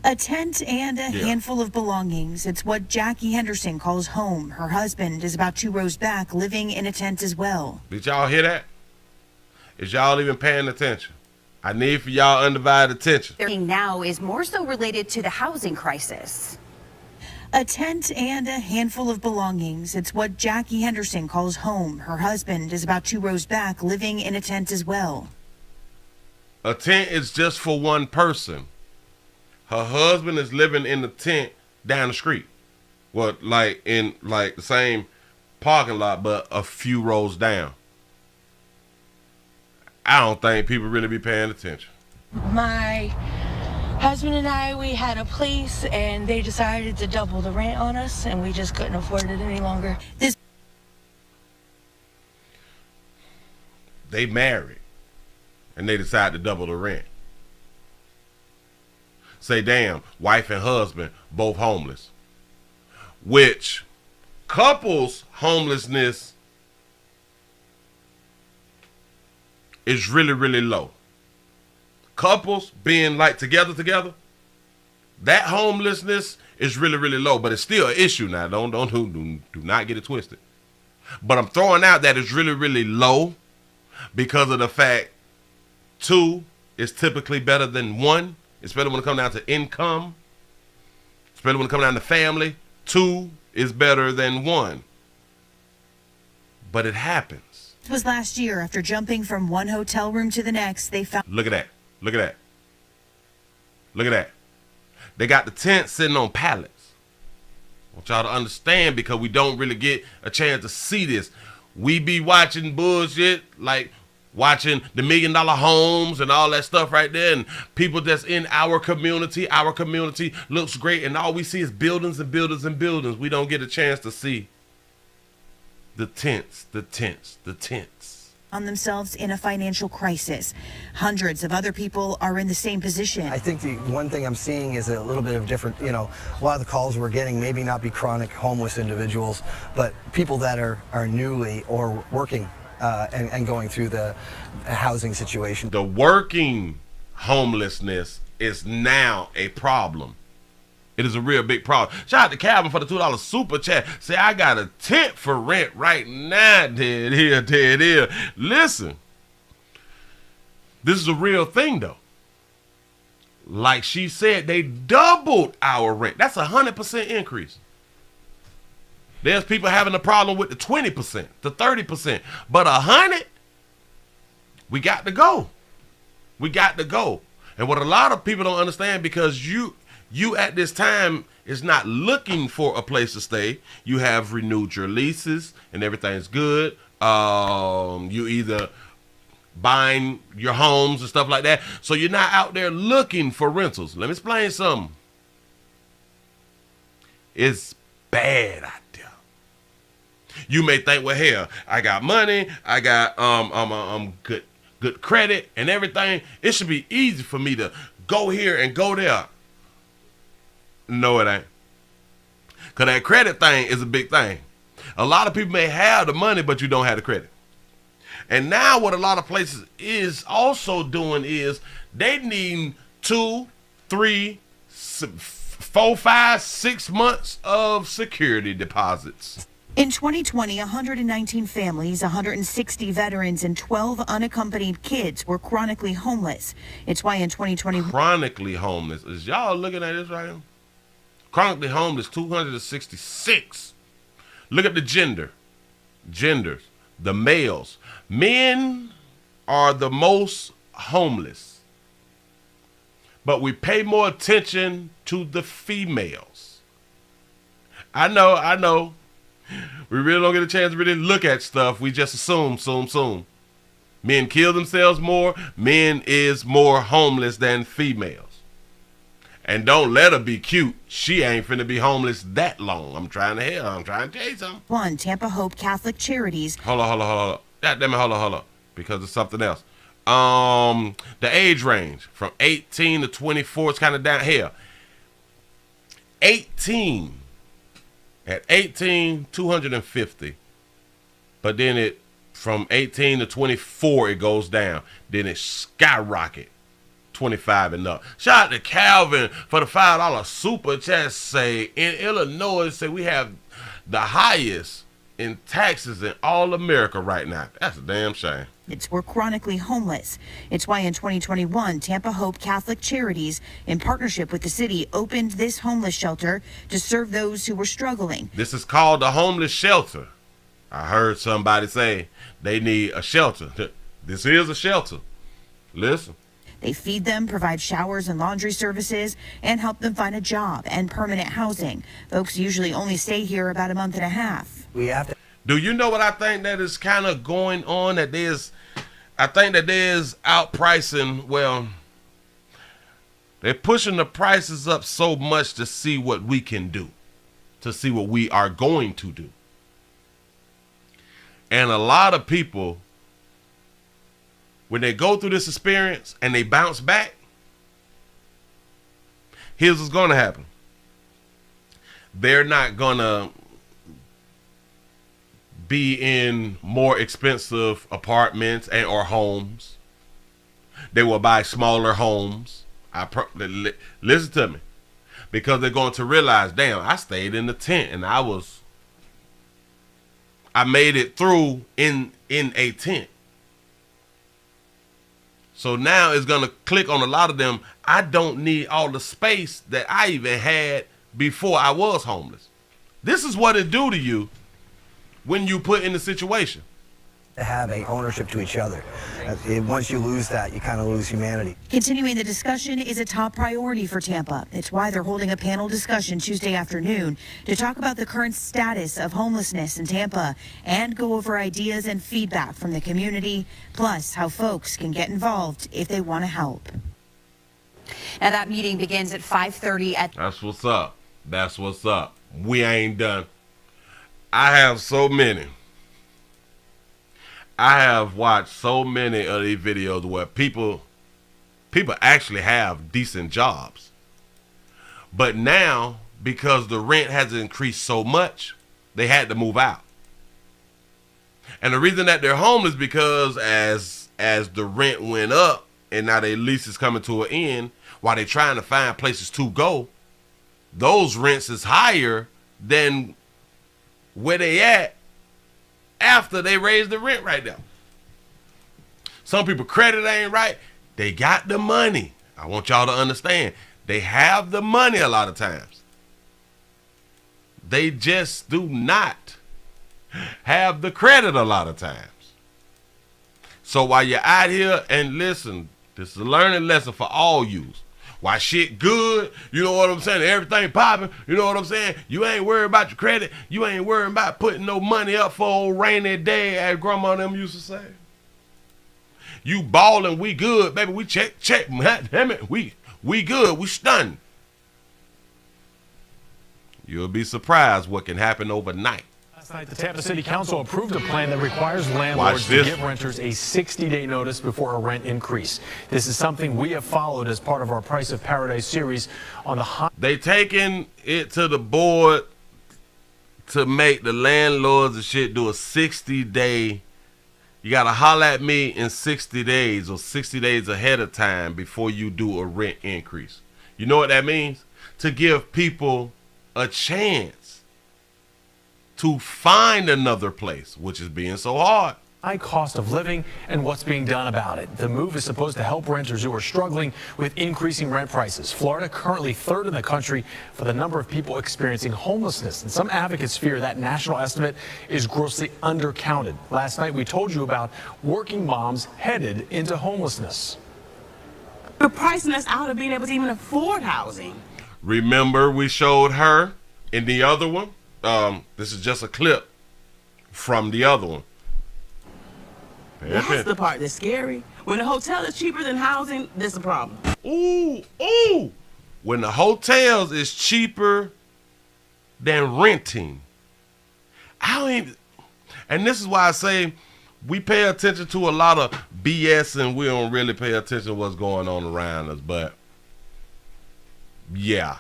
A tent and a handful of belongings. It's what Jackie Henderson calls home. Her husband is about 2 rows back, living in a tent as well. Did y'all hear that? Is y'all even paying attention? I need for y'all undivided attention. They're seeing now is more so related to the housing crisis. A tent and a handful of belongings. It's what Jackie Henderson calls home. Her husband is about 2 rows back, living in a tent as well. A tent is just for one person. Her husband is living in the tent down the street. Well, like in the same parking lot, but a few rows down. I don't think people really be paying attention. My husband and I, we had a place, and they decided to double the rent on us, and we just couldn't afford it any longer. They married, and they decide to double the rent. Say, damn, wife and husband, both homeless. Which, couples homelessness is really, really low. Couples being like together, that homelessness is really, really low, but it's still an issue now. Do not get it twisted. But I'm throwing out that it's really, really low because of the fact 2 is typically better than 1. Especially when it comes down to income. Especially when it comes down to family. 2 is better than 1. But it happens. This was last year. After jumping from one hotel room to the next, they found... Look at that. Look at that. Look at that. They got the tent sitting on pallets. I want y'all to understand because we don't really get a chance to see this. We be watching bullshit like... watching the $1 Million Homes and all that stuff right there, and people that's in our community. Our community looks great, and all we see is buildings and buildings and buildings. We don't get a chance to see the tents. On themselves in a financial crisis. Hundreds of other people are in the same position. I think the one thing I'm seeing is a little bit of different, a lot of the calls we're getting maybe not be chronic homeless individuals, but people that are newly or working and going through the housing situation. The working homelessness is now a problem. It is a real big problem. Shout out to Calvin for the $2 super chat. Say, I got a tent for rent right now. Dead here. Listen, this is a real thing though. Like she said, they doubled our rent. That's 100% increase. There's people having a problem with the 20%, the 30%, but 100, we got to go. We got to go. And what a lot of people don't understand, because you at this time is not looking for a place to stay. You have renewed your leases and everything's good. You either buying your homes and stuff like that. So you're not out there looking for rentals. Let me explain something. It's bad out there. You may think, well, hell, I got money, I got good credit and everything. It should be easy for me to go here and go there. No, it ain't. Because that credit thing is a big thing. A lot of people may have the money, but you don't have the credit. And now what a lot of places is also doing is they need 2, 3, 4, 5, 6 months of security deposits. In 2020, 119 families, 160 veterans, and 12 unaccompanied kids were chronically homeless. It's why in 2020... Chronically homeless. Is y'all looking at this right here? Chronically homeless, 266. Look at the genders. The males. Men are the most homeless. But we pay more attention to the females. I know. We really don't get a chance to really look at stuff. We just assume. Men kill themselves more. Men is more homeless than females. And don't let her be cute. She ain't finna be homeless that long. I'm trying to tell you something. One Tampa Hope Catholic Charities. Hold on. God damn it, hold on. Because it's something else. The age range from 18 to 24 is kind of down here. 18. At 18, 250. But then it, from 18 to 24, it goes down. Then it skyrocket. 25 and up. Shout out to Calvin for the $5 super chat. Say in Illinois, say we have the highest in taxes in all America right now. That's a damn shame. We're chronically homeless. It's why in 2021, Tampa Hope Catholic Charities, in partnership with the city, opened this homeless shelter to serve those who were struggling. This is called the homeless shelter. I heard somebody say they need a shelter. This is a shelter. Listen. They feed them, provide showers and laundry services, and help them find a job and permanent housing. Folks usually only stay here about a month and a half. Do you know what I think that is kind of going on? I think that there's outpricing. Well, They're pushing the prices up so much to see what we can do, to see what we are going to do. And a lot of people, when they go through this experience and they bounce back, here's what's going to happen. They're not going to be in more expensive apartments and or homes. They will buy smaller homes. Listen to me. Because they're going to realize, damn, I stayed in the tent and I made it through in a tent. So now it's going to click on a lot of them. I don't need all the space that I even had before I was homeless. This is what it do to you when you put in the situation. To have a ownership to each other. Once you lose that, you kind of lose humanity. Continuing the discussion is a top priority for Tampa. It's why they're holding a panel discussion Tuesday afternoon to talk about the current status of homelessness in Tampa and go over ideas and feedback from the community, plus how folks can get involved if they want to help. Now that meeting begins at 5:30 at... That's what's up. That's what's up. We ain't done. I have watched so many of these videos where people actually have decent jobs. But now, because the rent has increased so much, they had to move out. And the reason that they're homeless because as the rent went up and now their lease is coming to an end, while they're trying to find places to go, those rents is higher than where they at after they raise the rent right now. Some people credit ain't right. They got the money. I want y'all to understand. They have the money a lot of times. They just do not have the credit a lot of times. So while you're out here, and listen, this is a learning lesson for all yous. Why shit good, you know what I'm saying, everything popping, you know what I'm saying, you ain't worried about your credit, you ain't worried about putting no money up for old rainy day, as grandma and them used to say. You ballin', we good, baby, we check, damn it, we good, we stunned. You'll be surprised what can happen overnight. Last night, the Tampa City Council approved a plan that requires landlords to give renters a 60-day notice before a rent increase. This is something we have followed as part of our Price of Paradise series on the... They taking it to the board to make the landlords and shit do a 60-day... You got to holler at me in 60 days or 60 days ahead of time before you do a rent increase. You know what that means? To give people a chance to find another place, which is being so hard. High cost of living and what's being done about it. The move is supposed to help renters who are struggling with increasing rent prices. Florida currently third in the country for the number of people experiencing homelessness. And some advocates fear that national estimate is grossly undercounted. Last night we told you about working moms headed into homelessness. We're pricing us out of being able to even afford housing. Remember we showed her in the other one? This is just a clip from the other one. That's the part that's scary. When a hotel is cheaper than housing, that's a problem. Ooh. When the hotels is cheaper than renting. And this is why I say we pay attention to a lot of BS and we don't really pay attention to what's going on around us. But yeah,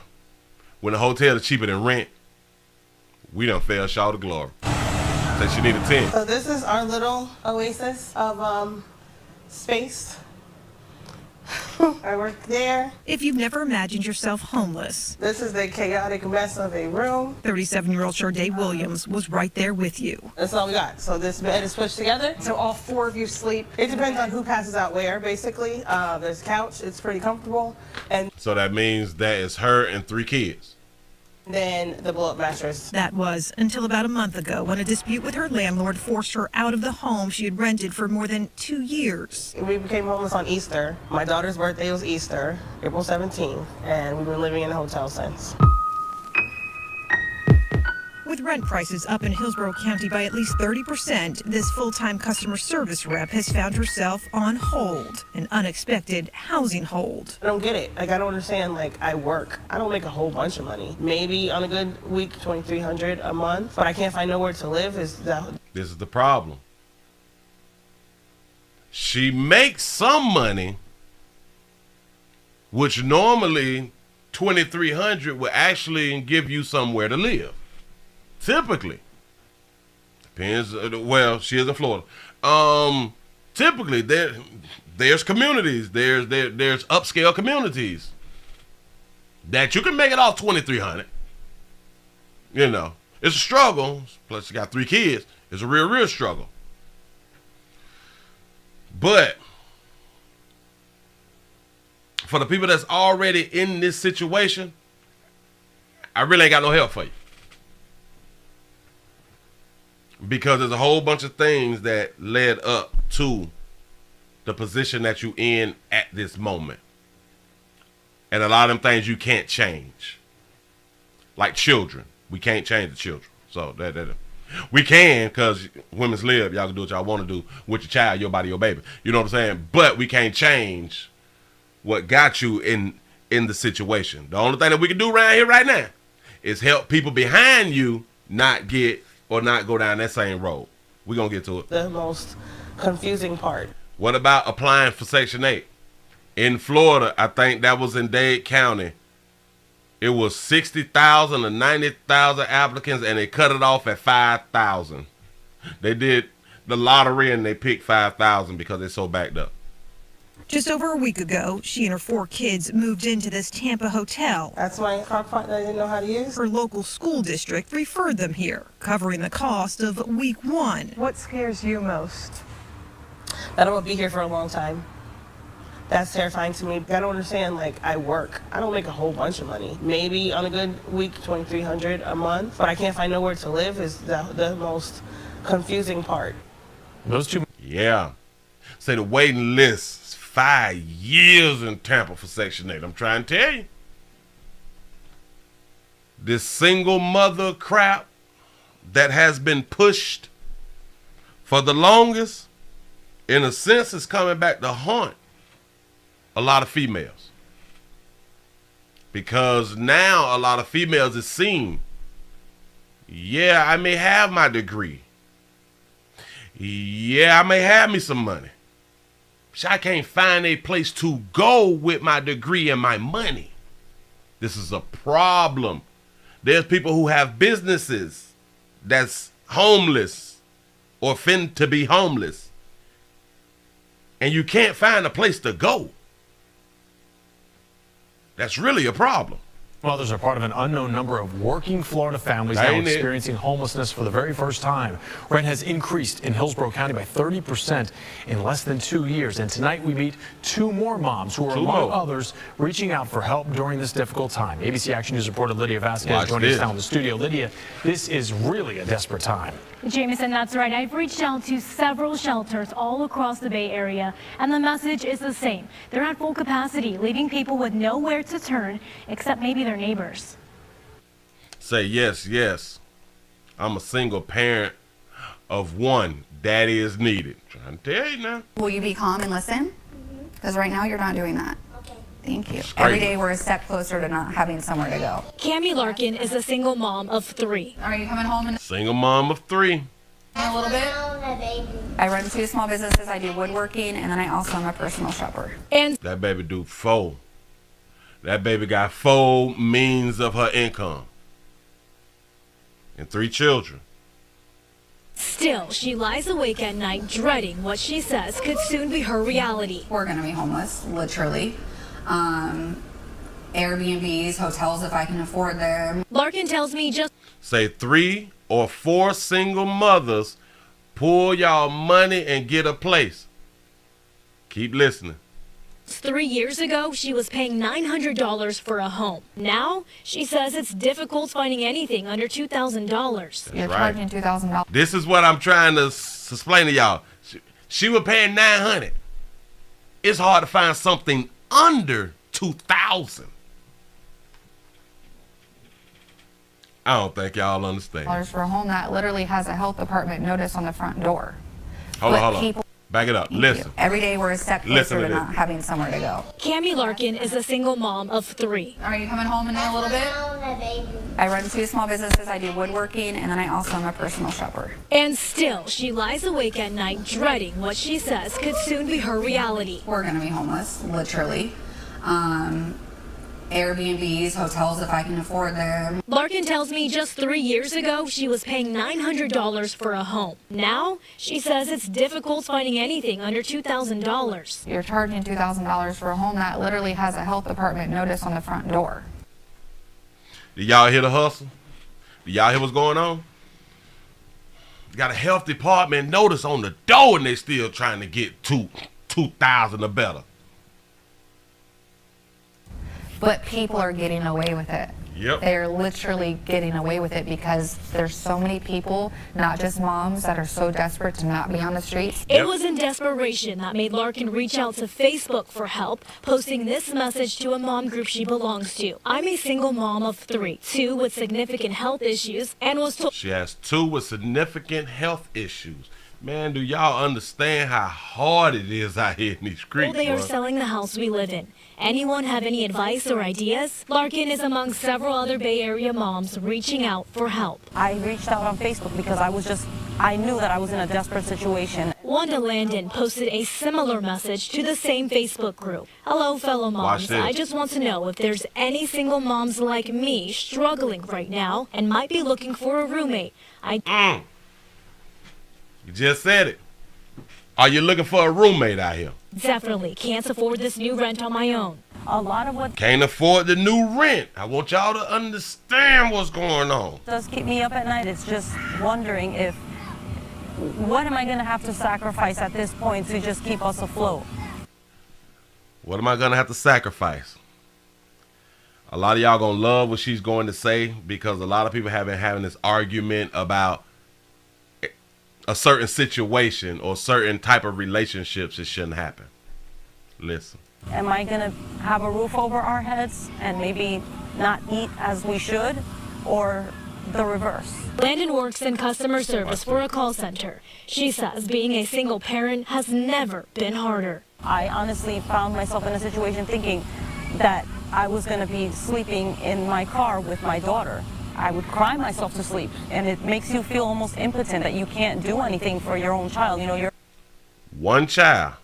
when the hotel is cheaper than rent, we done fell short of glory. Said she need a 10. So this is our little oasis of space. I work there. If you've never imagined yourself homeless, this is the chaotic mess of a room. 37-year-old Shure Williams was right there with you. That's all we got. So this bed is pushed together. So all four of you sleep. It depends on who passes out where, basically. There's a couch. It's pretty comfortable. And so that means that is her and 3 kids. Then the blow-up mattress. That was until about a month ago when a dispute with her landlord forced her out of the home she had rented for more than 2 years. We became homeless on Easter. My daughter's birthday was Easter, April 17th, and we've been living in a hotel since. With rent prices up in Hillsborough County by at least 30%, this full-time customer service rep has found herself on hold, an unexpected housing hold. I don't get it. Like, I don't understand. Like, I work. I don't make a whole bunch of money. Maybe on a good week, $2,300 a month, but I can't find nowhere to live. This is the problem. She makes some money, which normally $2,300 will actually give you somewhere to live. Typically. Depends. Well, she is in Florida. Typically, there's communities. There's upscale communities that you can make it off $2,300. You know, it's a struggle. Plus, you got 3 kids. It's a real struggle. But for the people that's already in this situation, I really ain't got no help for you. Because there's a whole bunch of things that led up to the position that you in at this moment. And a lot of them things you can't change. Like children. We can't change the children. So we can, because women's live. Y'all can do what y'all want to do with your child, your body, your baby. You know what I'm saying? But we can't change what got you in the situation. The only thing that we can do around here right now is help people behind you not get or not go down that same road. We're going to get to it. The most confusing part. What about applying for Section 8? In Florida, I think that was in Dade County. It was 60,000 or 90,000 applicants, and they cut it off at 5,000. They did the lottery, and they picked 5,000 because they're so backed up. Just over a week ago, she and her 4 kids moved into this Tampa hotel. That's my crock pot that I didn't know how to use. Her local school district referred them here, covering the cost of week 1. What scares you most? That I'm going to be here for a long time. That's terrifying to me. I don't understand. Like, I work. I don't make a whole bunch of money. Maybe on a good week, $2,300 a month, but I can't find nowhere to live is the most confusing part. Those two. Yeah. Say the waiting list is 5 years in Tampa for Section 8. I'm trying to tell you. This single mother crap that has been pushed for the longest, in a sense, is coming back to haunt a lot of females. Because now a lot of females is seen, yeah, I may have my degree. Yeah, I may have me some money. But I can't find a place to go with my degree and my money. This is a problem. There's people who have businesses that's homeless or fin to be homeless. And you can't find a place to go. That's really a problem. Others are part of an unknown number of working Florida families now experiencing homelessness for the very first time. Rent has increased in Hillsborough County by 30% in less than 2 years. And tonight we meet 2 more moms who are, among others, reaching out for help during this difficult time. ABC Action News reporter Lydia Vasquez joining us now in the studio. Lydia, this is really a desperate time. Jameson, that's right. I've reached out to several shelters all across the Bay Area, and the message is the same. They're at full capacity, leaving people with nowhere to turn except maybe their neighbors. Say yes. I'm a single parent of 1. Daddy is needed. Trying to tell you now. Will you be calm and listen? Because right now you're not doing that. Thank you. Every day we're a step closer to not having somewhere to go. Cammie Larkin is a single mom of 3. Are you coming home in Single mom of 3. a little bit? I run 2 small businesses. I do woodworking, and then I also am a personal shopper. And that baby do 4. That baby got 4 means of her income. And 3 children. still, she lies awake at night dreading what she says could soon be her reality. We're going to be homeless, literally. Airbnbs, hotels if I can afford them. Larkin tells me just say 3 or 4 single mothers pull y'all money and get a place. Keep listening. 3 years ago, she was paying $900 for a home. Now, she says it's difficult finding anything under $2,000. You're charging $2,000. This is what I'm trying to explain to y'all. She was paying $900. It's hard to find something under $2,000. I don't think y'all understand. For a home that literally has a health department notice on the front door. Hold on. Back it up. Listen. Every day we're a step closer to not having somewhere to go. Cammie Larkin is a single mom of 3. Are you coming home in a little bit? I run 2 small businesses. I do woodworking, and then I also am a personal shopper. And still, she lies awake at night dreading what she says could soon be her reality. We're going to be homeless, literally. Airbnbs, hotels if I can afford them. Larkin tells me just 3 years ago she was paying $900 for a home. Now she says it's difficult finding anything under $2,000. You're charging $2,000 for a home that literally has a health department notice on the front door. Did y'all hear the hustle? Did y'all hear what's going on? Got a health department notice on the door and they still trying to get $2,000 or better. But people are getting away with it. Yep. They're literally getting away with it because there's so many people, not just moms, that are so desperate to not be on the streets. It was in desperation that made Larkin reach out to Facebook for help, posting this message to a mom group she belongs to. I'm a single mom of 3, 2 with significant health issues, and was told she has 2 with significant health issues. Man, do y'all understand how hard it is out here in these streets? they are selling the house we live in. Anyone have any advice or ideas? Larkin is among several other Bay Area moms reaching out for help. I reached out on Facebook because I knew that I was in a desperate situation. Wanda Landon posted a similar message to the same Facebook group. Hello, fellow moms. I just want to know if there's any single moms like me struggling right now and might be looking for a roommate. You just said it. Are you looking for a roommate out here? Definitely can't afford this new rent on my own. A lot of what can't afford the new rent. I want y'all to understand what's going on. does keep me up at night is just wondering what am I going to have to sacrifice at this point to just keep us afloat? What am I going to have to sacrifice? A lot of y'all going to love what she's going to say because a lot of people have been having this argument about a certain situation or certain type of relationships. It shouldn't happen. Listen. Am I going to have a roof over our heads and maybe not eat as we should, or the reverse? Landon works in customer service for a call center. She says being a single parent has never been harder. I honestly found myself in a situation thinking that I was going to be sleeping in my car with my daughter. I would cry myself to sleep, and it makes you feel almost impotent that you can't do anything for your own child. You know, you're one child,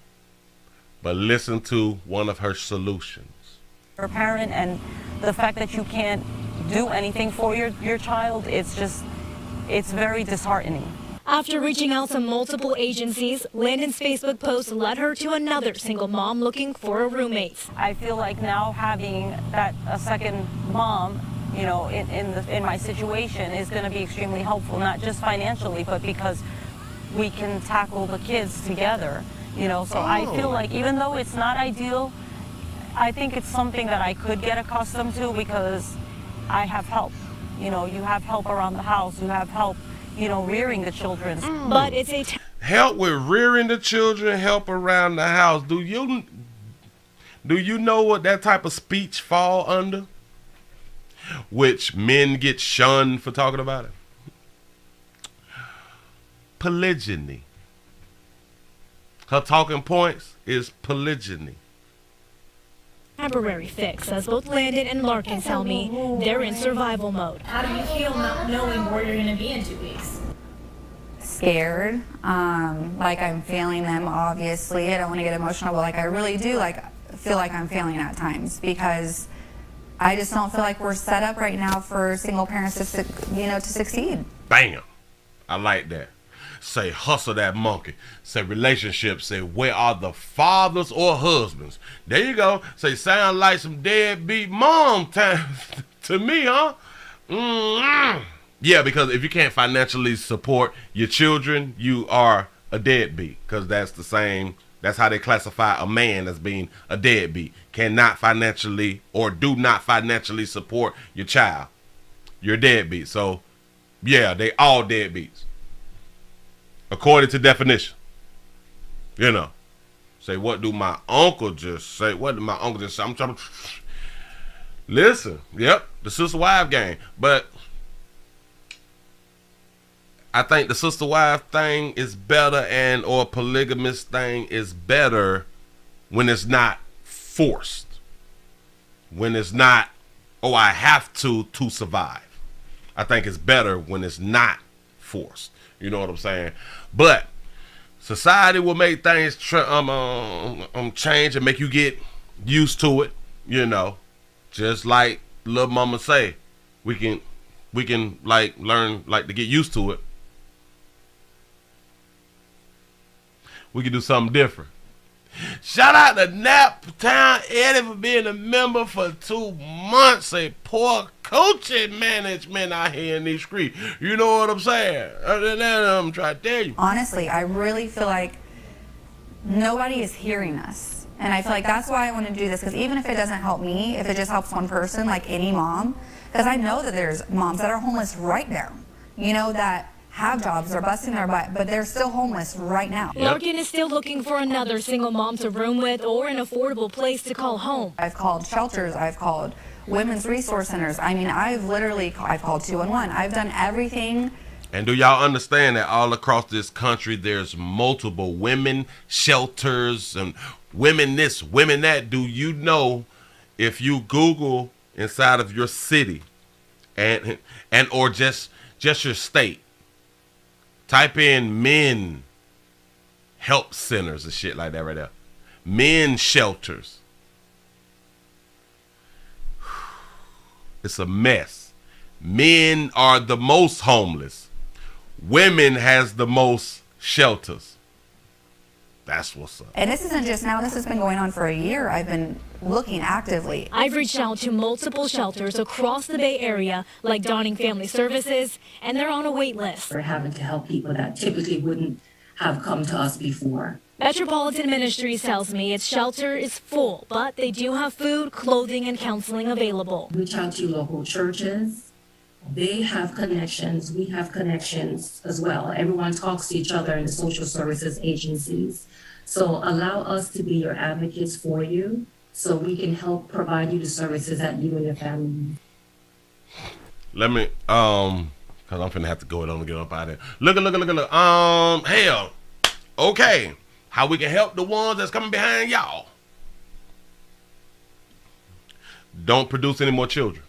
but listen to one of her solutions. You're a parent, and the fact that you can't do anything for your child, it's very disheartening. After reaching out to multiple agencies, Landon's Facebook post led her to another single mom looking for a roommate. I feel like now having a second mom, you know, in my situation is going to be extremely helpful, not just financially, but because we can tackle the kids together, you know. So I feel like even though it's not ideal, I think it's something that I could get accustomed to because I have help. You know, you have help around the house, you have help, you know, rearing the children. But it's a help with rearing the children, help around the house. Do you know what that type of speech fall under? Which men get shunned for talking about it. Polygyny. Her talking points is polygyny. Temporary fix, as both Landon and Larkin tell me they're in survival mode. How do you feel not knowing where you're going to be in 2 weeks? Scared, like I'm failing them, obviously. I don't want to get emotional, but like I really do feel like I'm failing at times because I just don't feel like we're set up right now for single parents to succeed. Bam. I like that. Say hustle that monkey. Say relationships. Say where are the fathers or husbands? There you go. Say sound like some deadbeat mom time to me, huh? Yeah, because if you can't financially support your children, you are a deadbeat. Because that's how they classify a man as being a deadbeat. Cannot financially or do not financially support your child. You're a deadbeat. So, yeah, they all deadbeats. According to definition. You know. Say, what do my uncle just say? What did my uncle just say? I'm trying to... Listen. Yep. The sister-wife game. But I think the sister wife thing is better, and or polygamous thing is better when it's not forced. When it's not, oh, I have to survive. I think it's better when it's not forced. You know what I'm saying? But society will make things change and make you get used to it. You know, just like Lil Mama say, we can like learn like to get used to it. We can do something different. Shout out to Naptown Eddie for being a member for 2 months. A poor coaching management out here in these streets. You know what I'm saying? I'm trying to tell you. Honestly, I really feel like nobody is hearing us. And I feel like that's why I want to do this, because even if it doesn't help me, if it just helps one person, like any mom, because I know that there's moms that are homeless right now, you know, that have jobs, they're busting their butt, but they're still homeless right now. Larkin is still looking for another single mom to room with or an affordable place to call home. I've called shelters, I've called women's resource centers. I mean, I've called 211. I've done everything. And do y'all understand that all across this country there's multiple women shelters and women this, women that? Do you know if you Google inside of your city and or just your state, type in men help centers and shit like that right there. Men shelters. It's a mess. Men are the most homeless. Women has the most shelters. That's what's up. And this isn't just now, this has been going on for a year. I've been looking actively. I've reached out to multiple shelters across the Bay Area, like Dawning Family Services, and they're on a wait list. We're having to help people that typically wouldn't have come to us before. Metropolitan Ministries tells me its shelter is full, but they do have food, clothing, and counseling available. Reach out to local churches. They have connections. We have connections as well. Everyone talks to each other in the social services agencies. So allow us to be your advocates for you so we can help provide you the services that you and your family need. Let me, cause I'm finna have to go and get up out of there. Look. Hell, okay. How we can help the ones that's coming behind y'all? Don't produce any more children.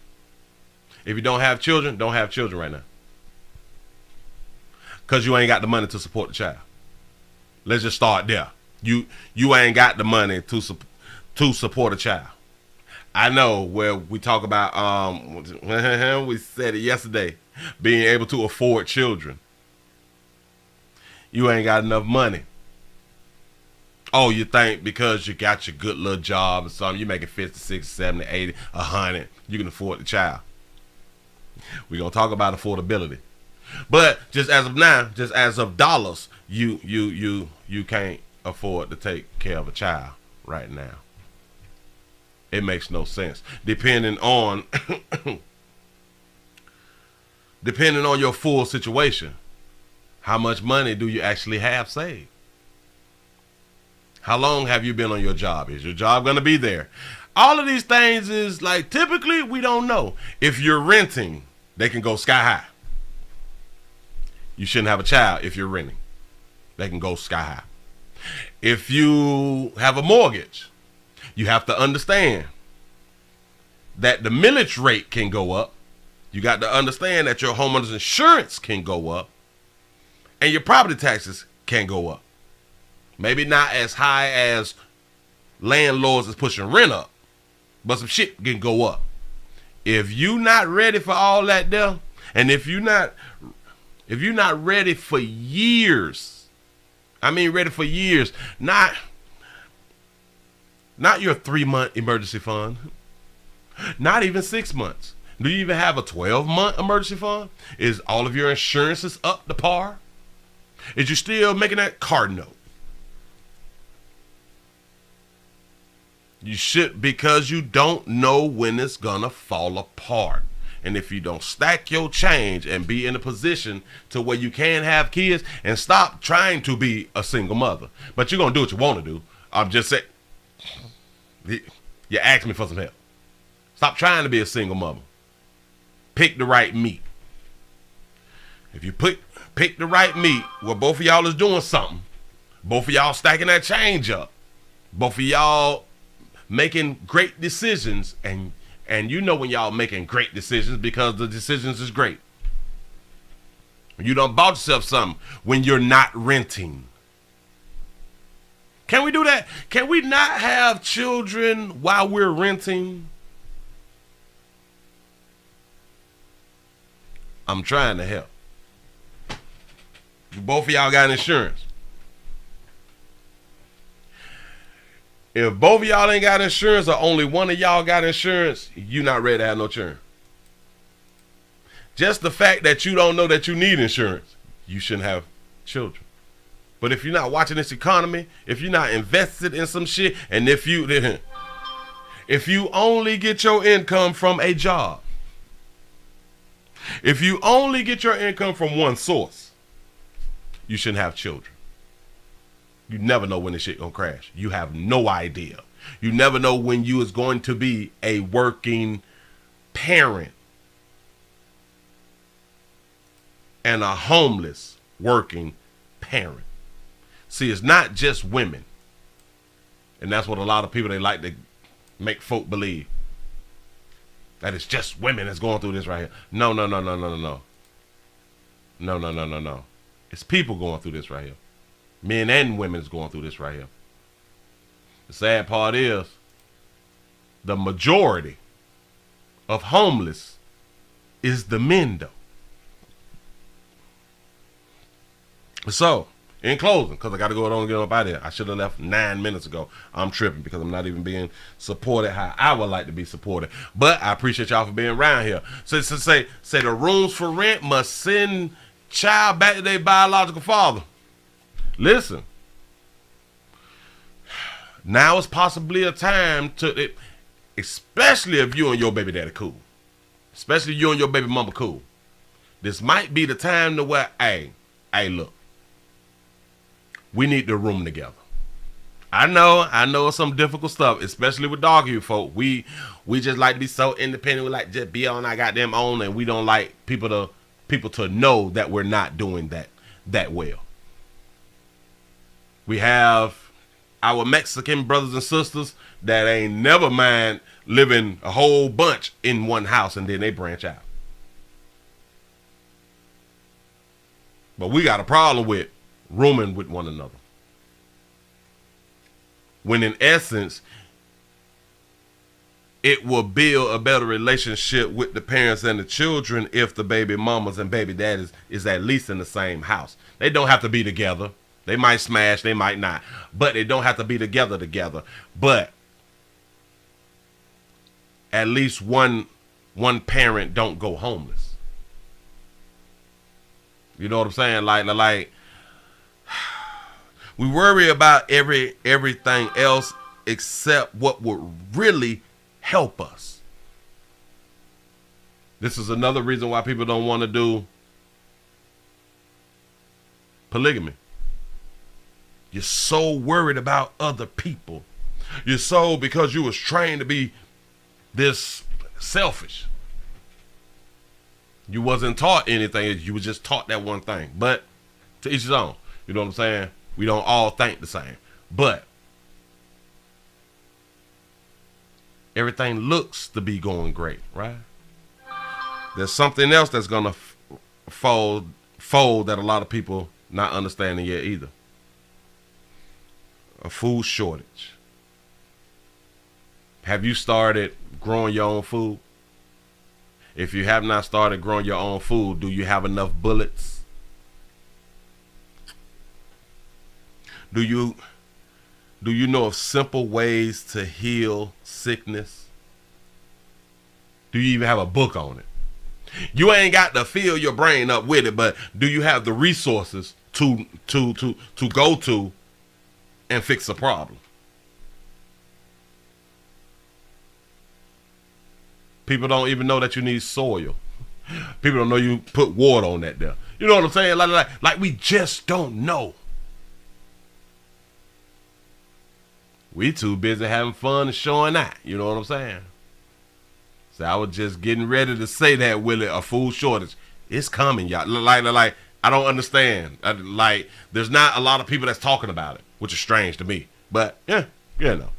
If you don't have children right now. Cause you ain't got the money to support the child. Let's just start there. You ain't got the money to support a child. I know where we talk about we said it yesterday, being able to afford children. You ain't got enough money. Oh, you think because you got your good little job or something, you making 50, 60, 70, 80, 100, you can afford the child. We're gonna talk about affordability. But just as of now, just as of dollars, you can't afford to take care of a child right now. It makes no sense. Depending on your full situation, how much money do you actually have saved? How long have you been on your job? Is your job going to be there? All of these things is like, typically we don't know. If you're renting, they can go sky high. You shouldn't have a child if you're renting. They can go sky high. If you have a mortgage, you have to understand that the millage rate can go up. You got to understand that your homeowner's insurance can go up and your property taxes can go up. Maybe not as high as landlords is pushing rent up, but some shit can go up. If you not ready for all that there, and if you're not ready for years, I mean ready for years, not your 3-month emergency fund, not even 6 months. Do you even have a 12-month emergency fund? Is all of your insurances up to par? Is you still making that car note? You should, because you don't know when it's gonna fall apart. And if you don't stack your change and be in a position to where you can have kids, and stop trying to be a single mother. But you're gonna do what you want to do. I'm just saying, you asked me for some help. Stop trying to be a single mother. Pick the right meat. If you pick the right meat, well, both of y'all is doing something. Both of y'all stacking that change up. Both of y'all making great decisions, and you know when y'all making great decisions because the decisions is great. You done bought yourself something when you're not renting. Can we do that? Can we not have children while we're renting? I'm trying to help. Both of y'all got insurance. If both of y'all ain't got insurance or only one of y'all got insurance, you not ready to have no children. Just the fact that you don't know that you need insurance, you shouldn't have children. But if you're not watching this economy, if you're not invested in some shit, and if you only get your income from a job, if you only get your income from one source, you shouldn't have children. You never know when this shit gonna crash. You have no idea. You never know when you is going to be a working parent and a homeless working parent. See, it's not just women. And that's what a lot of people, they like to make folk believe. That it's just women that's going through this right here. No. No. It's people going through this right here. Men and women is going through this right here. The sad part is the majority of homeless is the men, though. So, in closing, because I got to go on and get up out of here. I should have left 9 minutes ago. I'm tripping because I'm not even being supported how I would like to be supported. But I appreciate y'all for being around here. So say the rooms for rent must send child back to their biological father. Listen, now is possibly a time to, especially if you and your baby daddy cool, especially if you and your baby mama cool. This might be the time to where, hey, look, we need to room together. I know some difficult stuff, especially with doggy folk. We just like to be so independent. We like just be on our goddamn own, and we don't like people to know that we're not doing that well. We have our Mexican brothers and sisters that ain't never mind living a whole bunch in one house and then they branch out. But we got a problem with rooming with one another. When in essence, it will build a better relationship with the parents and the children if the baby mamas and baby daddies is at least in the same house. They don't have to be together. They might smash, they might not. But they don't have to be together. But at least one parent don't go homeless. You know what I'm saying? Like we worry about everything else except what would really help us. This is another reason why people don't want to do polygamy. You're so worried about other people. You're so, because you was trained to be this selfish. You wasn't taught anything. You was just taught that one thing. But to each his own. You know what I'm saying? We don't all think the same. But everything looks to be going great, right? There's something else that's going to fold that a lot of people not understanding yet either. A food shortage. Have you started growing your own food? If you have not started growing your own food, do you have enough bullets? Do you know of simple ways to heal sickness? Do you even have a book on it? You ain't got to fill your brain up with it, but do you have the resources to go to and fix a problem? People don't even know that you need soil. People don't know you put water on that there. You know what I'm saying? Like we just don't know. We too busy having fun and showing out. You know what I'm saying? So I was just getting ready to say that, Willie, a food shortage. It's coming, y'all. Like I don't understand. Like there's not a lot of people that's talking about it, which is strange to me. But yeah, you know,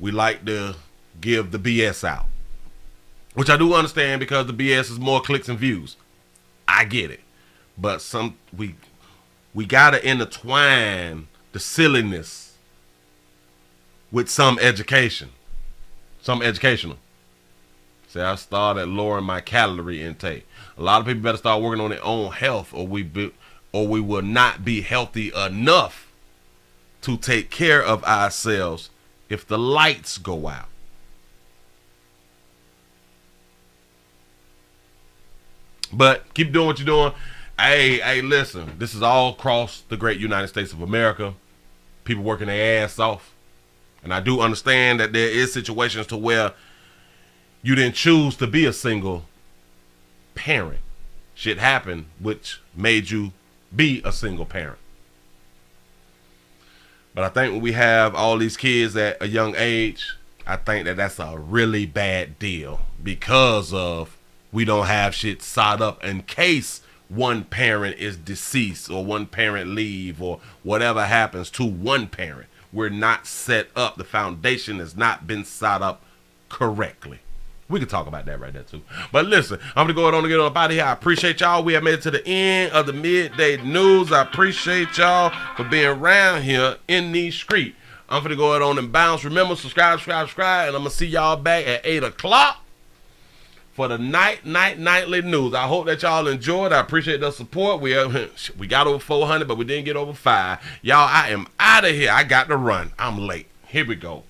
we like to give the BS out, which I do understand because the BS is more clicks and views. I get it, but we gotta intertwine the silliness with some education, some educational. Say I started lowering my calorie intake. A lot of people better start working on their own health, or we will not be healthy enough to take care of ourselves if the lights go out. But keep doing what you're doing. Hey, listen, this is all across the great United States of America. People working their ass off. And I do understand that there is situations to where you didn't choose to be a single parent. Shit happened which made you be a single parent. But I think when we have all these kids at a young age, I think that that's a really bad deal because of we don't have shit side up in case one parent is deceased or one parent leave or whatever happens to one parent. We're not set up. The foundation has not been set up correctly. We can talk about that right there too. But listen, I'm gonna go ahead and get on up out of here. I appreciate y'all. We have made it to the end of the midday news. I appreciate y'all for being around here in these streets. I'm gonna go ahead on and bounce. Remember, subscribe, and I'm gonna see y'all back at 8 o'clock for the nightly news. I hope that y'all enjoyed. I appreciate the support. We got over 400, but we didn't get over 5. Y'all, I am out of here. I got to run. I'm late. Here we go.